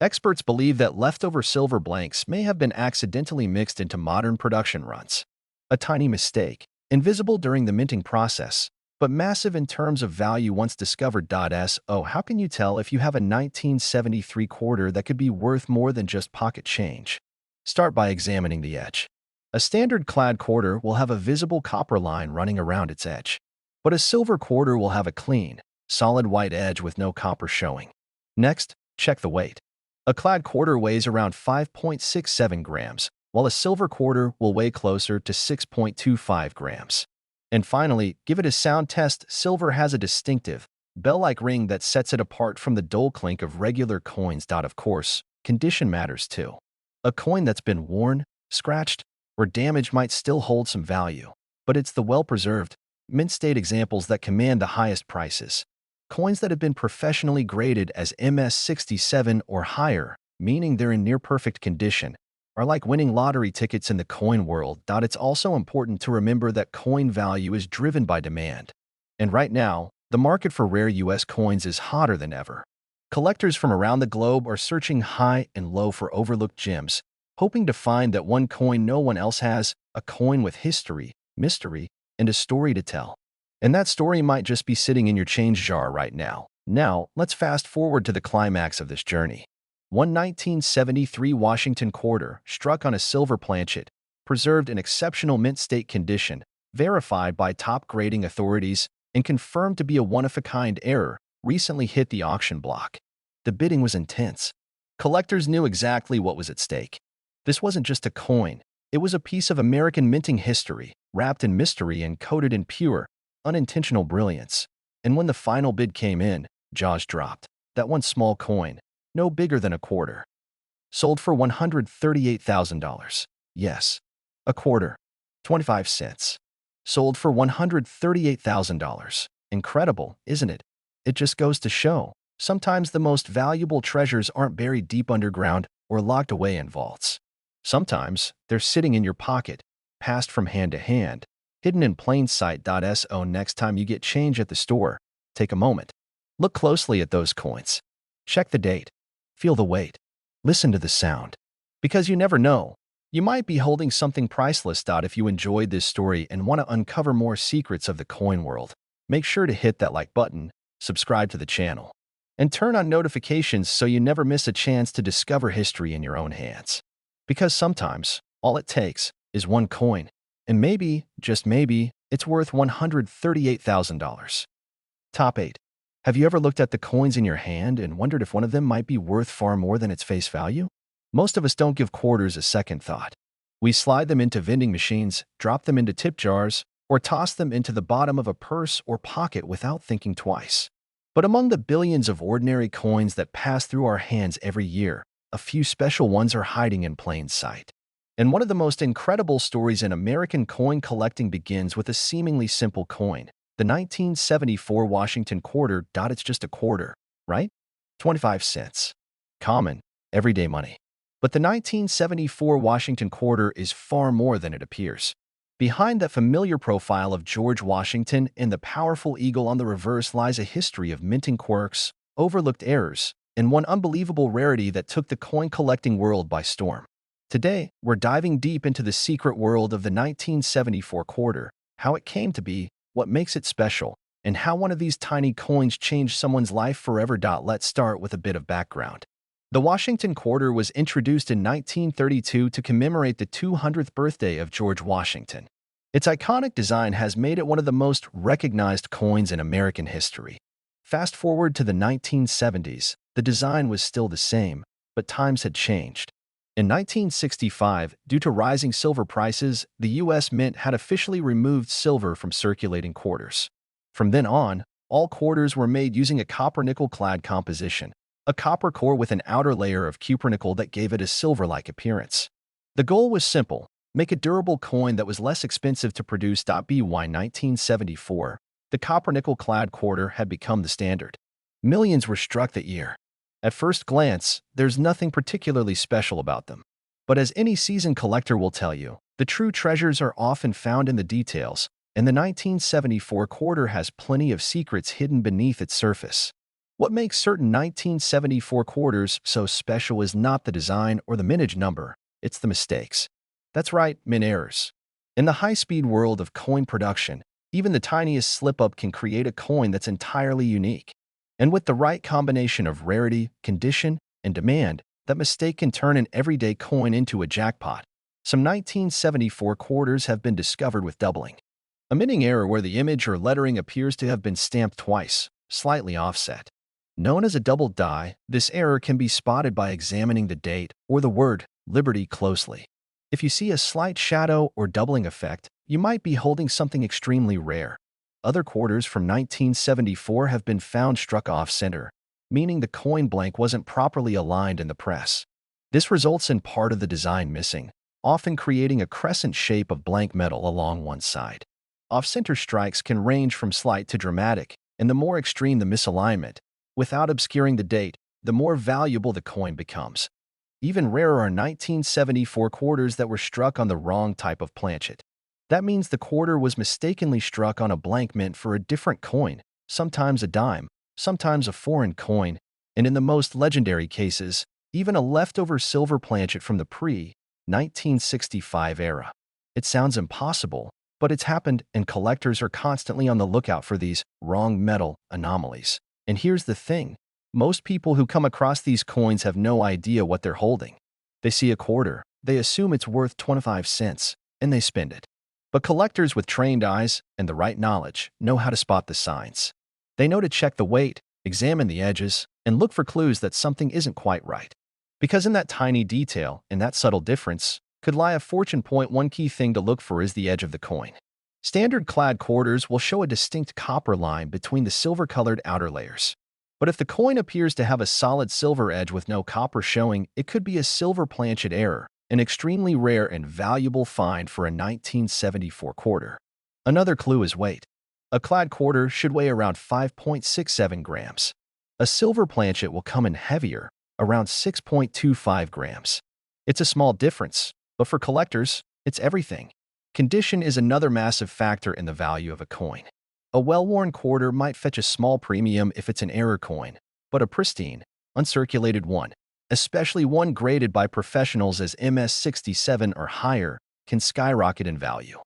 Experts believe that leftover silver blanks may have been accidentally mixed into modern production runs. A tiny mistake, invisible during the minting process, but massive in terms of value once discovered. So how can you tell if you have a 1973 quarter that could be worth more than just pocket change? Start by examining the edge. A standard clad quarter will have a visible copper line running around its edge, but a silver quarter will have a clean, solid white edge with no copper showing. Next, check the weight. A clad quarter weighs around 5.67 grams, while a silver quarter will weigh closer to 6.25 grams. And finally, give it a sound test. Silver has a distinctive, bell-like ring that sets it apart from the dull clink of regular coins. Of course, condition matters too. A coin that's been worn, scratched, or damaged might still hold some value, but it's the well-preserved, mint-state examples that command the highest prices. Coins that have been professionally graded as MS67 or higher, meaning they're in near-perfect condition, are like winning lottery tickets in the coin world. It's also important to remember that coin value is driven by demand. And right now, the market for rare U.S. coins is hotter than ever. Collectors from around the globe are searching high and low for overlooked gems, hoping to find that one coin no one else has, a coin with history, mystery, and a story to tell. And that story might just be sitting in your change jar right now. Now, let's fast forward to the climax of this journey. One 1973 Washington quarter, struck on a silver planchet, preserved in exceptional mint state condition, verified by top grading authorities, and confirmed to be a one-of-a-kind error, recently hit the auction block. The bidding was intense. Collectors knew exactly what was at stake. This wasn't just a coin. It was a piece of American minting history, wrapped in mystery and coated in pure, unintentional brilliance. And when the final bid came in, jaws dropped. That one small coin, no bigger than a quarter, sold for $138,000. Yes, a quarter, 25 cents. Sold for $138,000. Incredible, isn't it? It just goes to show, sometimes the most valuable treasures aren't buried deep underground or locked away in vaults. Sometimes they're sitting in your pocket, passed from hand to hand, hidden in plain sight. So next time you get change at the store, take a moment. Look closely at those coins. Check the date. Feel the weight. Listen to the sound. Because you never know, you might be holding something priceless. If you enjoyed this story and want to uncover more secrets of the coin world, make sure to hit that like button, subscribe to the channel, and turn on notifications so you never miss a chance to discover history in your own hands. Because sometimes, all it takes is one coin, and maybe, just maybe, it's worth $138,000. Top 8. Have you ever looked at the coins in your hand and wondered if one of them might be worth far more than its face value? Most of us don't give quarters a second thought. We slide them into vending machines, drop them into tip jars, or toss them into the bottom of a purse or pocket without thinking twice. But among the billions of ordinary coins that pass through our hands every year, a few special ones are hiding in plain sight. And one of the most incredible stories in American coin collecting begins with a seemingly simple coin, the 1974 Washington quarter. It's just a quarter, right? 25 cents. Common, everyday money. But the 1974 Washington quarter is far more than it appears. Behind that familiar profile of George Washington and the powerful eagle on the reverse lies a history of minting quirks, overlooked errors, and one unbelievable rarity that took the coin collecting world by storm. Today, we're diving deep into the secret world of the 1974 quarter, how it came to be, what makes it special, and how one of these tiny coins changed someone's life forever. Let's start with a bit of background. The Washington quarter was introduced in 1932 to commemorate the 200th birthday of George Washington. Its iconic design has made it one of the most recognized coins in American history. Fast forward to the 1970s, the design was still the same, but times had changed. In 1965, due to rising silver prices, the U.S. Mint had officially removed silver from circulating quarters. From then on, all quarters were made using a copper-nickel clad composition, a copper core with an outer layer of cupronickel that gave it a silver-like appearance. The goal was simple: make a durable coin that was less expensive to produce. By 1974, the copper-nickel clad quarter had become the standard. Millions were struck that year. At first glance, there's nothing particularly special about them. But as any seasoned collector will tell you, the true treasures are often found in the details, and the 1974 quarter has plenty of secrets hidden beneath its surface. What makes certain 1974 quarters so special is not the design or the mintage number, it's the mistakes. That's right, min errors. In the high-speed world of coin production, even the tiniest slip-up can create a coin that's entirely unique. And with the right combination of rarity, condition, and demand, that mistake can turn an everyday coin into a jackpot. Some 1974 quarters have been discovered with doubling. A minting error where the image or lettering appears to have been stamped twice, slightly offset. Known as a double die, this error can be spotted by examining the date or the word liberty closely. If you see a slight shadow or doubling effect, you might be holding something extremely rare. Other quarters from 1974 have been found struck off-center, meaning the coin blank wasn't properly aligned in the press. This results in part of the design missing, often creating a crescent shape of blank metal along one side. Off-center strikes can range from slight to dramatic, and the more extreme the misalignment, without obscuring the date, the more valuable the coin becomes. Even rarer are 1974 quarters that were struck on the wrong type of planchet. That means the quarter was mistakenly struck on a blank mint for a different coin, sometimes a dime, sometimes a foreign coin, and in the most legendary cases, even a leftover silver planchet from the pre-1965 era. It sounds impossible, but it's happened, and collectors are constantly on the lookout for these wrong metal anomalies. And here's the thing. Most people who come across these coins have no idea what they're holding. They see a quarter, they assume it's worth 25 cents, and they spend it. But collectors with trained eyes and the right knowledge know how to spot the signs. They know to check the weight, examine the edges, and look for clues that something isn't quite right. Because in that tiny detail, in that subtle difference, could lie a fortune point. One key thing to look for is the edge of the coin. Standard clad quarters will show a distinct copper line between the silver-colored outer layers. But if the coin appears to have a solid silver edge with no copper showing, it could be a silver planchet error, an extremely rare and valuable find for a 1974 quarter. Another clue is weight. A clad quarter should weigh around 5.67 grams. A silver planchet will come in heavier, around 6.25 grams. It's a small difference, but for collectors, it's everything. Condition is another massive factor in the value of a coin. A well-worn quarter might fetch a small premium if it's an error coin, but a pristine, uncirculated one, especially one graded by professionals as MS67 or higher, can skyrocket in value.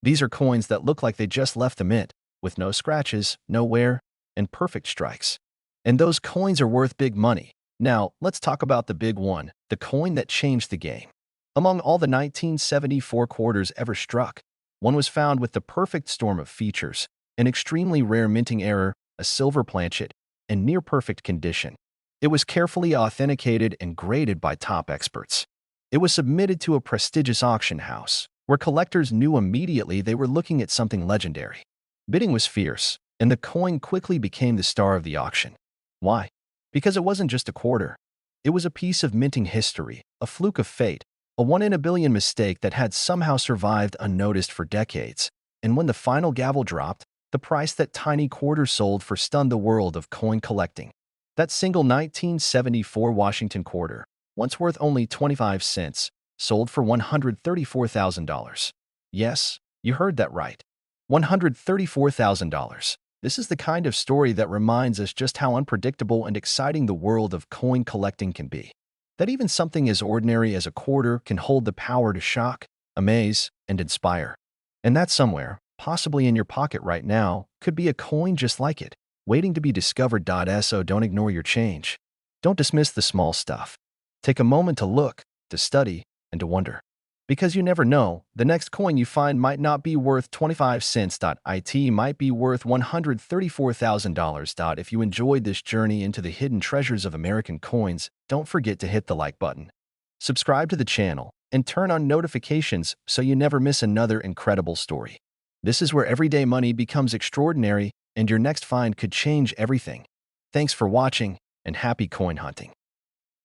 These are coins that look like they just left the mint, with no scratches, no wear, and perfect strikes. And those coins are worth big money. Now, let's talk about the big one, the coin that changed the game. Among all the 1974 quarters ever struck, one was found with the perfect storm of features: an extremely rare minting error, a silver planchet, and near-perfect condition. It was carefully authenticated and graded by top experts. It was submitted to a prestigious auction house, where collectors knew immediately they were looking at something legendary. Bidding was fierce, and the coin quickly became the star of the auction. Why? Because it wasn't just a quarter. It was a piece of minting history, a fluke of fate, a one-in-a-billion mistake that had somehow survived unnoticed for decades. And when the final gavel dropped, the price that tiny quarter sold for stunned the world of coin collecting. That single 1974 Washington quarter, once worth only 25 cents, sold for $134,000. Yes, you heard that right. $134,000. This is the kind of story that reminds us just how unpredictable and exciting the world of coin collecting can be. That even something as ordinary as a quarter can hold the power to shock, amaze, and inspire. And that somewhere, possibly in your pocket right now, could be a coin just like it, waiting to be discovered. So don't ignore your change. Don't dismiss the small stuff. Take a moment to look, to study, and to wonder. Because you never know, the next coin you find might not be worth 25 cents. It might be worth $134,000. If you enjoyed this journey into the hidden treasures of American coins, don't forget to hit the like button. Subscribe to the channel, and turn on notifications so you never miss another incredible story. This is where everyday money becomes extraordinary, and your next find could change everything. Thanks for watching, and happy coin hunting.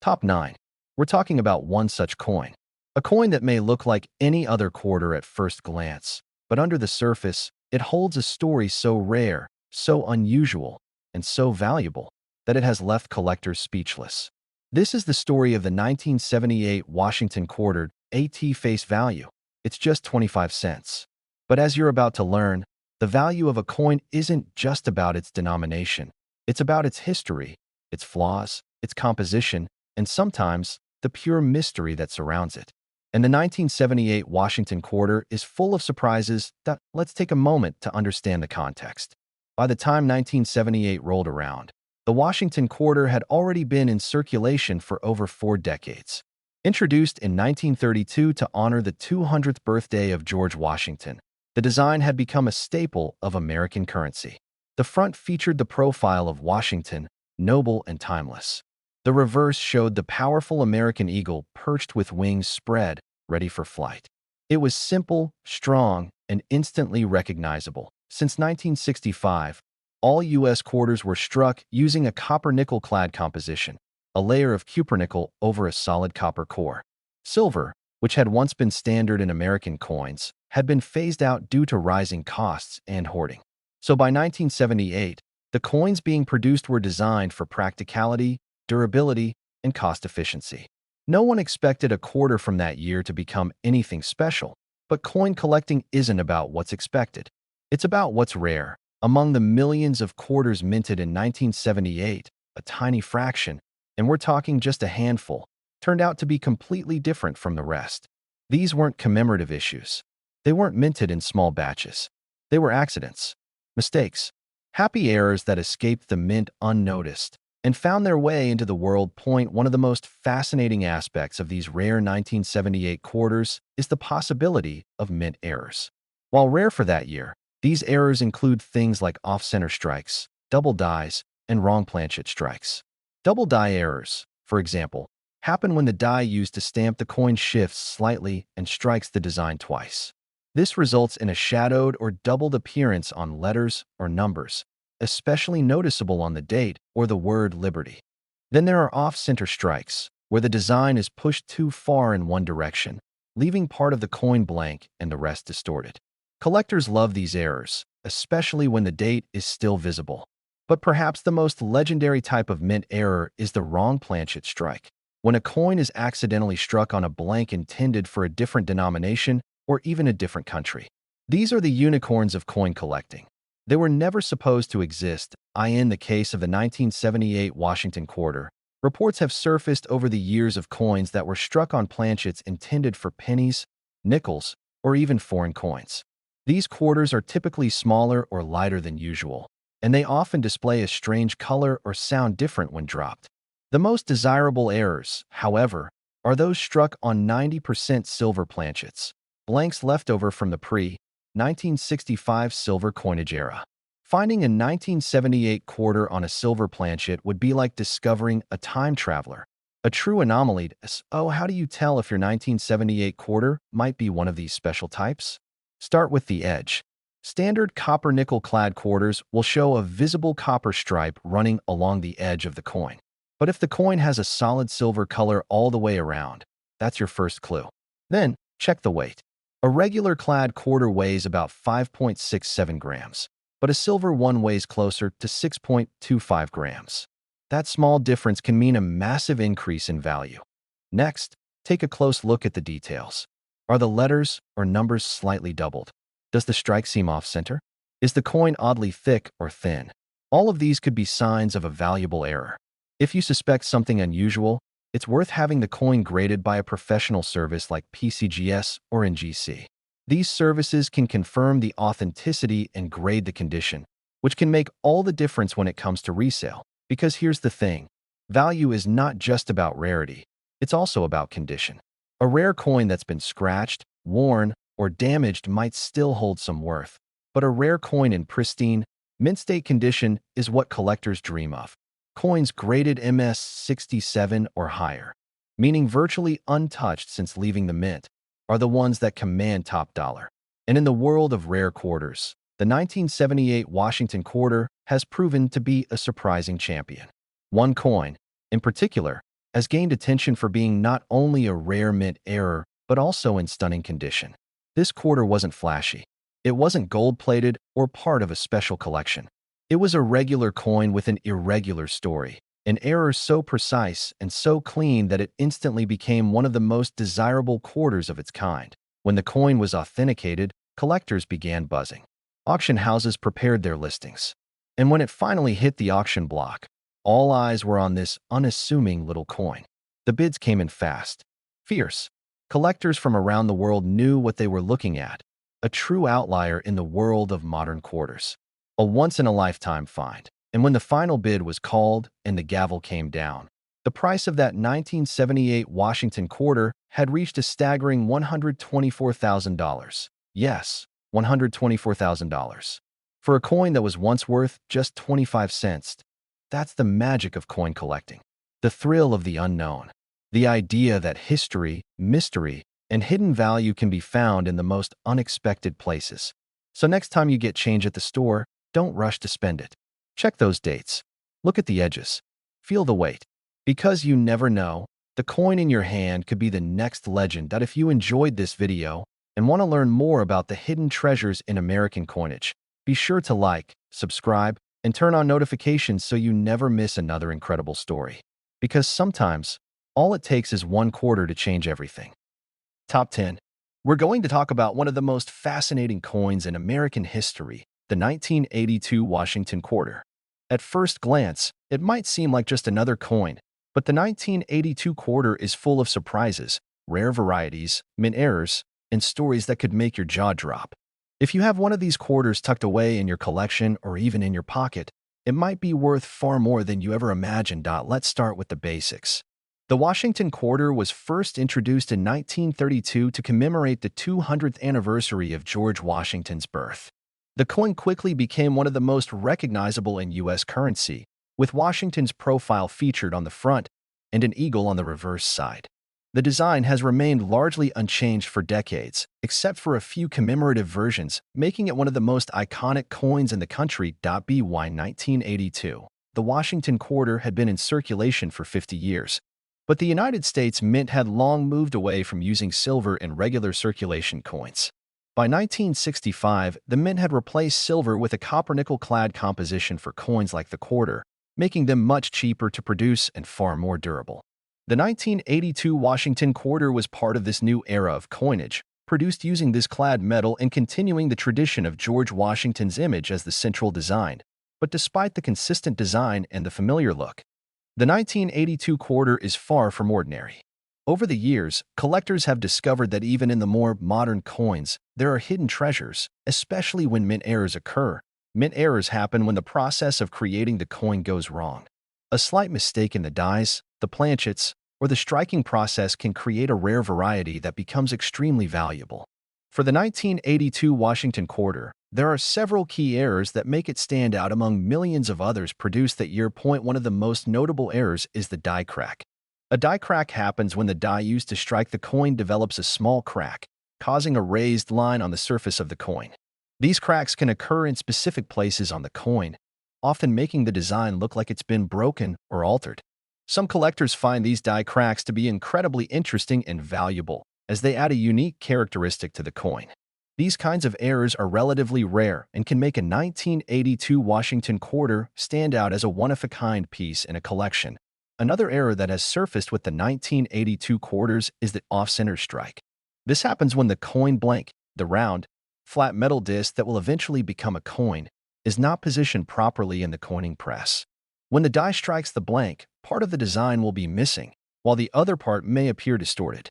Top 9. We're talking about one such coin. A coin that may look like any other quarter at first glance, but under the surface, it holds a story so rare, so unusual, and so valuable that it has left collectors speechless. This is the story of the 1978 Washington quarter. At face value, it's just 25 cents. But as you're about to learn, the value of a coin isn't just about its denomination. It's about its history, its flaws, its composition, and sometimes the pure mystery that surrounds it. And the 1978 Washington quarter is full of surprises that let's take a moment to understand the context. By the time 1978 rolled around, the Washington quarter had already been in circulation for over 4 decades. Introduced in 1932 to honor the 200th birthday of George Washington, the design had become a staple of American currency. The front featured the profile of Washington, noble and timeless. The reverse showed the powerful American eagle perched with wings spread, ready for flight. It was simple, strong, and instantly recognizable. Since 1965, all U.S. quarters were struck using a copper-nickel-clad composition, a layer of cupronickel over a solid copper core. Silver, which had once been standard in American coins, had been phased out due to rising costs and hoarding. So by 1978, the coins being produced were designed for practicality, durability, and cost efficiency. No one expected a quarter from that year to become anything special, but coin collecting isn't about what's expected. It's about what's rare. Among the millions of quarters minted in 1978, a tiny fraction, and we're talking just a handful, turned out to be completely different from the rest. These weren't commemorative issues. They weren't minted in small batches. They were accidents, mistakes, happy errors that escaped the mint unnoticed and found their way into the world. One of the most fascinating aspects of these rare 1978 quarters is the possibility of mint errors. While rare for that year, these errors include things like off-center strikes, double dies, and wrong planchet strikes. Double die errors, for example, happen when the die used to stamp the coin shifts slightly and strikes the design twice. This results in a shadowed or doubled appearance on letters or numbers, especially noticeable on the date or the word Liberty. Then there are off-center strikes, where the design is pushed too far in one direction, leaving part of the coin blank and the rest distorted. Collectors love these errors, especially when the date is still visible. But perhaps the most legendary type of mint error is the wrong planchet strike, when a coin is accidentally struck on a blank intended for a different denomination or even a different country. These are the unicorns of coin collecting. They were never supposed to exist. In the case of the 1978 Washington quarter, reports have surfaced over the years of coins that were struck on planchets intended for pennies, nickels, or even foreign coins. These quarters are typically smaller or lighter than usual, and they often display a strange color or sound different when dropped. The most desirable errors, however, are those struck on 90% silver planchets, blanks left over from the pre-1965 silver coinage era. Finding a 1978 quarter on a silver planchet would be like discovering a time traveler, a true anomaly. Oh, how do you tell if your 1978 quarter might be one of these special types? Start with the edge. Standard copper-nickel-clad quarters will show a visible copper stripe running along the edge of the coin. But if the coin has a solid silver color all the way around, that's your first clue. Then, check the weight. A regular clad quarter weighs about 5.67 grams, but a silver one weighs closer to 6.25 grams. That small difference can mean a massive increase in value. Next, take a close look at the details. Are the letters or numbers slightly doubled? Does the strike seem off-center? Is the coin oddly thick or thin? All of these could be signs of a valuable error. If you suspect something unusual, it's worth having the coin graded by a professional service like PCGS or NGC. These services can confirm the authenticity and grade the condition, which can make all the difference when it comes to resale. Because here's the thing, value is not just about rarity, it's also about condition. A rare coin that's been scratched, worn, or damaged might still hold some worth, but a rare coin in pristine, mint-state condition is what collectors dream of. Coins graded MS-67 or higher, meaning virtually untouched since leaving the mint, are the ones that command top dollar. And in the world of rare quarters, the 1978 Washington quarter has proven to be a surprising champion. One coin, in particular, has gained attention for being not only a rare mint error, but also in stunning condition. This quarter wasn't flashy. It wasn't gold-plated or part of a special collection. It was a regular coin with an irregular story, an error so precise and so clean that it instantly became one of the most desirable quarters of its kind. When the coin was authenticated, collectors began buzzing. Auction houses prepared their listings. And when it finally hit the auction block, All eyes were on this unassuming little coin. The bids came in fast, fierce. Collectors from around the world knew what they were looking at, a true outlier in the world of modern quarters. A once-in-a-lifetime find. And when the final bid was called and the gavel came down, the price of that 1978 Washington quarter had reached a staggering $124,000. Yes, $124,000. For a coin that was once worth just 25 cents. That's the magic of coin collecting. The thrill of the unknown. The idea that history, mystery, and hidden value can be found in the most unexpected places. So next time you get change at the store, don't rush to spend it. Check those dates. Look at the edges. Feel the weight. Because you never know, the coin in your hand could be the next legend. That if you enjoyed this video and want to learn more about the hidden treasures in American coinage, be sure to like, subscribe, and turn on notifications so you never miss another incredible story. Because sometimes, all it takes is one quarter to change everything. Top 10. We're going to talk about one of the most fascinating coins in American history, the 1982 Washington quarter. At first glance, it might seem like just another coin, but the 1982 quarter is full of surprises, rare varieties, mint errors, and stories that could make your jaw drop. If you have one of these quarters tucked away in your collection or even in your pocket, it might be worth far more than you ever imagined. Let's start with the basics. The Washington quarter was first introduced in 1932 to commemorate the 200th anniversary of George Washington's birth. The coin quickly became one of the most recognizable in U.S. currency, with Washington's profile featured on the front and an eagle on the reverse side. The design has remained largely unchanged for decades, except for a few commemorative versions, making it one of the most iconic coins in the country. By 1982, the Washington quarter had been in circulation for 50 years, but the United States Mint had long moved away from using silver in regular circulation coins. By 1965, the Mint had replaced silver with a copper-nickel-clad composition for coins like the quarter, making them much cheaper to produce and far more durable. The 1982 Washington quarter was part of this new era of coinage, produced using this clad metal and continuing the tradition of George Washington's image as the central design. But despite the consistent design and the familiar look, the 1982 quarter is far from ordinary. Over the years, collectors have discovered that even in the more modern coins, there are hidden treasures, especially when mint errors occur. Mint errors happen when the process of creating the coin goes wrong. A slight mistake in the dies, the planchets, or the striking process can create a rare variety that becomes extremely valuable. For the 1982 Washington quarter, there are several key errors that make it stand out among millions of others produced that year. One of the most notable errors is the die crack. A die crack happens when the die used to strike the coin develops a small crack, causing a raised line on the surface of the coin. These cracks can occur in specific places on the coin, often making the design look like it's been broken or altered. Some collectors find these die cracks to be incredibly interesting and valuable, as they add a unique characteristic to the coin. These kinds of errors are relatively rare and can make a 1982 Washington quarter stand out as a one-of-a-kind piece in a collection. Another error that has surfaced with the 1982 quarters is the off-center strike. This happens when the coin blank, the round, flat metal disc that will eventually become a coin, is not positioned properly in the coining press. When the die strikes the blank, part of the design will be missing, while the other part may appear distorted.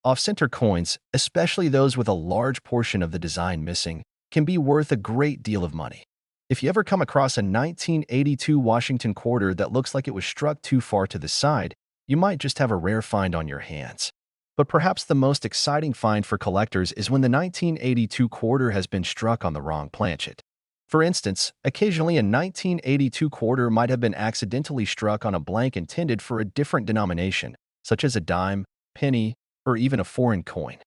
Off-center coins, especially those with a large portion of the design missing, can be worth a great deal of money. If you ever come across a 1982 Washington quarter that looks like it was struck too far to the side, you might just have a rare find on your hands. But perhaps the most exciting find for collectors is when the 1982 quarter has been struck on the wrong planchet. For instance, occasionally a 1982 quarter might have been accidentally struck on a blank intended for a different denomination, such as a dime, penny, or even a foreign coin.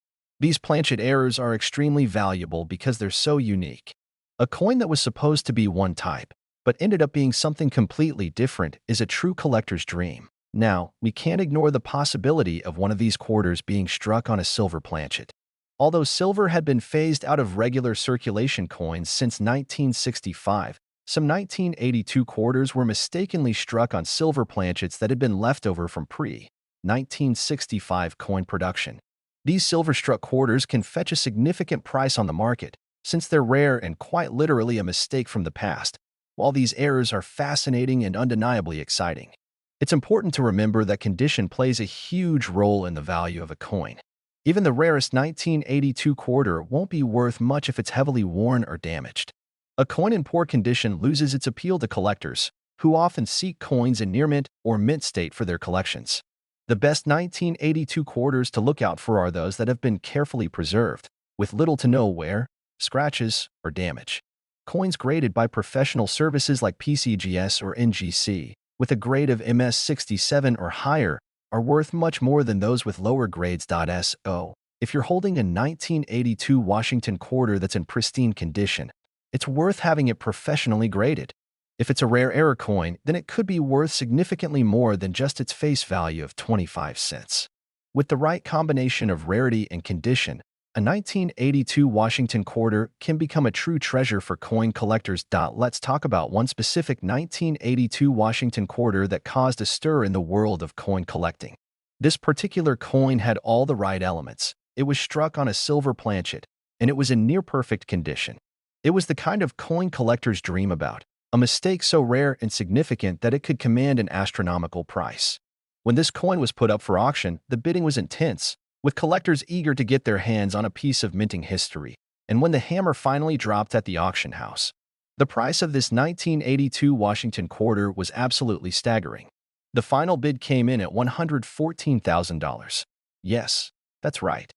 These planchet errors are extremely valuable because they're so unique. A coin that was supposed to be one type, but ended up being something completely different is a true collector's dream. Now, we can't ignore the possibility of one of these quarters being struck on a silver planchet. Although silver had been phased out of regular circulation coins since 1965, some 1982 quarters were mistakenly struck on silver planchets that had been left over from pre-1965 coin production. These silver-struck quarters can fetch a significant price on the market, since they're rare and quite literally a mistake from the past. While these errors are fascinating and undeniably exciting, it's important to remember that condition plays a huge role in the value of a coin. Even the rarest 1982 quarter won't be worth much if it's heavily worn or damaged. A coin in poor condition loses its appeal to collectors, who often seek coins in near mint or mint state for their collections. The best 1982 quarters to look out for are those that have been carefully preserved, with little to no wear, scratches, or damage. Coins graded by professional services like PCGS or NGC, with a grade of MS67 or higher, are worth much more than those with lower grades. So, if you're holding a 1982 Washington quarter that's in pristine condition, it's worth having it professionally graded. If it's a rare error coin, then it could be worth significantly more than just its face value of 25 cents. With the right combination of rarity and condition, a 1982 Washington quarter can become a true treasure for coin collectors. Let's talk about one specific 1982 Washington quarter that caused a stir in the world of coin collecting. This particular coin had all the right elements. It was struck on a silver planchet, and it was in near-perfect condition. It was the kind of coin collectors dream about, a mistake so rare and significant that it could command an astronomical price. When this coin was put up for auction, the bidding was intense, with collectors eager to get their hands on a piece of minting history. And when the hammer finally dropped at the auction house, the price of this 1982 Washington quarter was absolutely staggering. The final bid came in at $114,000. Yes, that's right.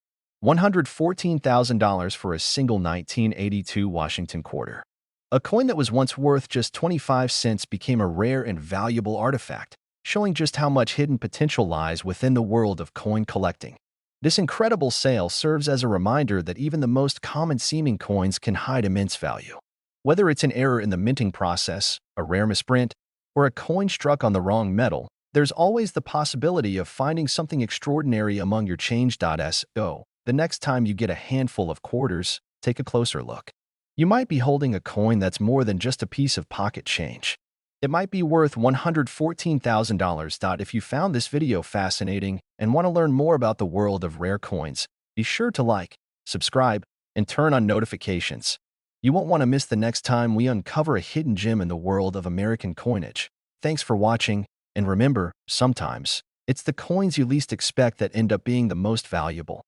$114,000 for a single 1982 Washington quarter. A coin that was once worth just 25 cents became a rare and valuable artifact, showing just how much hidden potential lies within the world of coin collecting. This incredible sale serves as a reminder that even the most common-seeming coins can hide immense value. Whether it's an error in the minting process, a rare misprint, or a coin struck on the wrong metal, there's always the possibility of finding something extraordinary among your change. So, the next time you get a handful of quarters, take a closer look. You might be holding a coin that's more than just a piece of pocket change. It might be worth $114,000. If you found this video fascinating and want to learn more about the world of rare coins, be sure to like, subscribe, and turn on notifications. You won't want to miss the next time we uncover a hidden gem in the world of American coinage. Thanks for watching, and remember, sometimes, it's the coins you least expect that end up being the most valuable.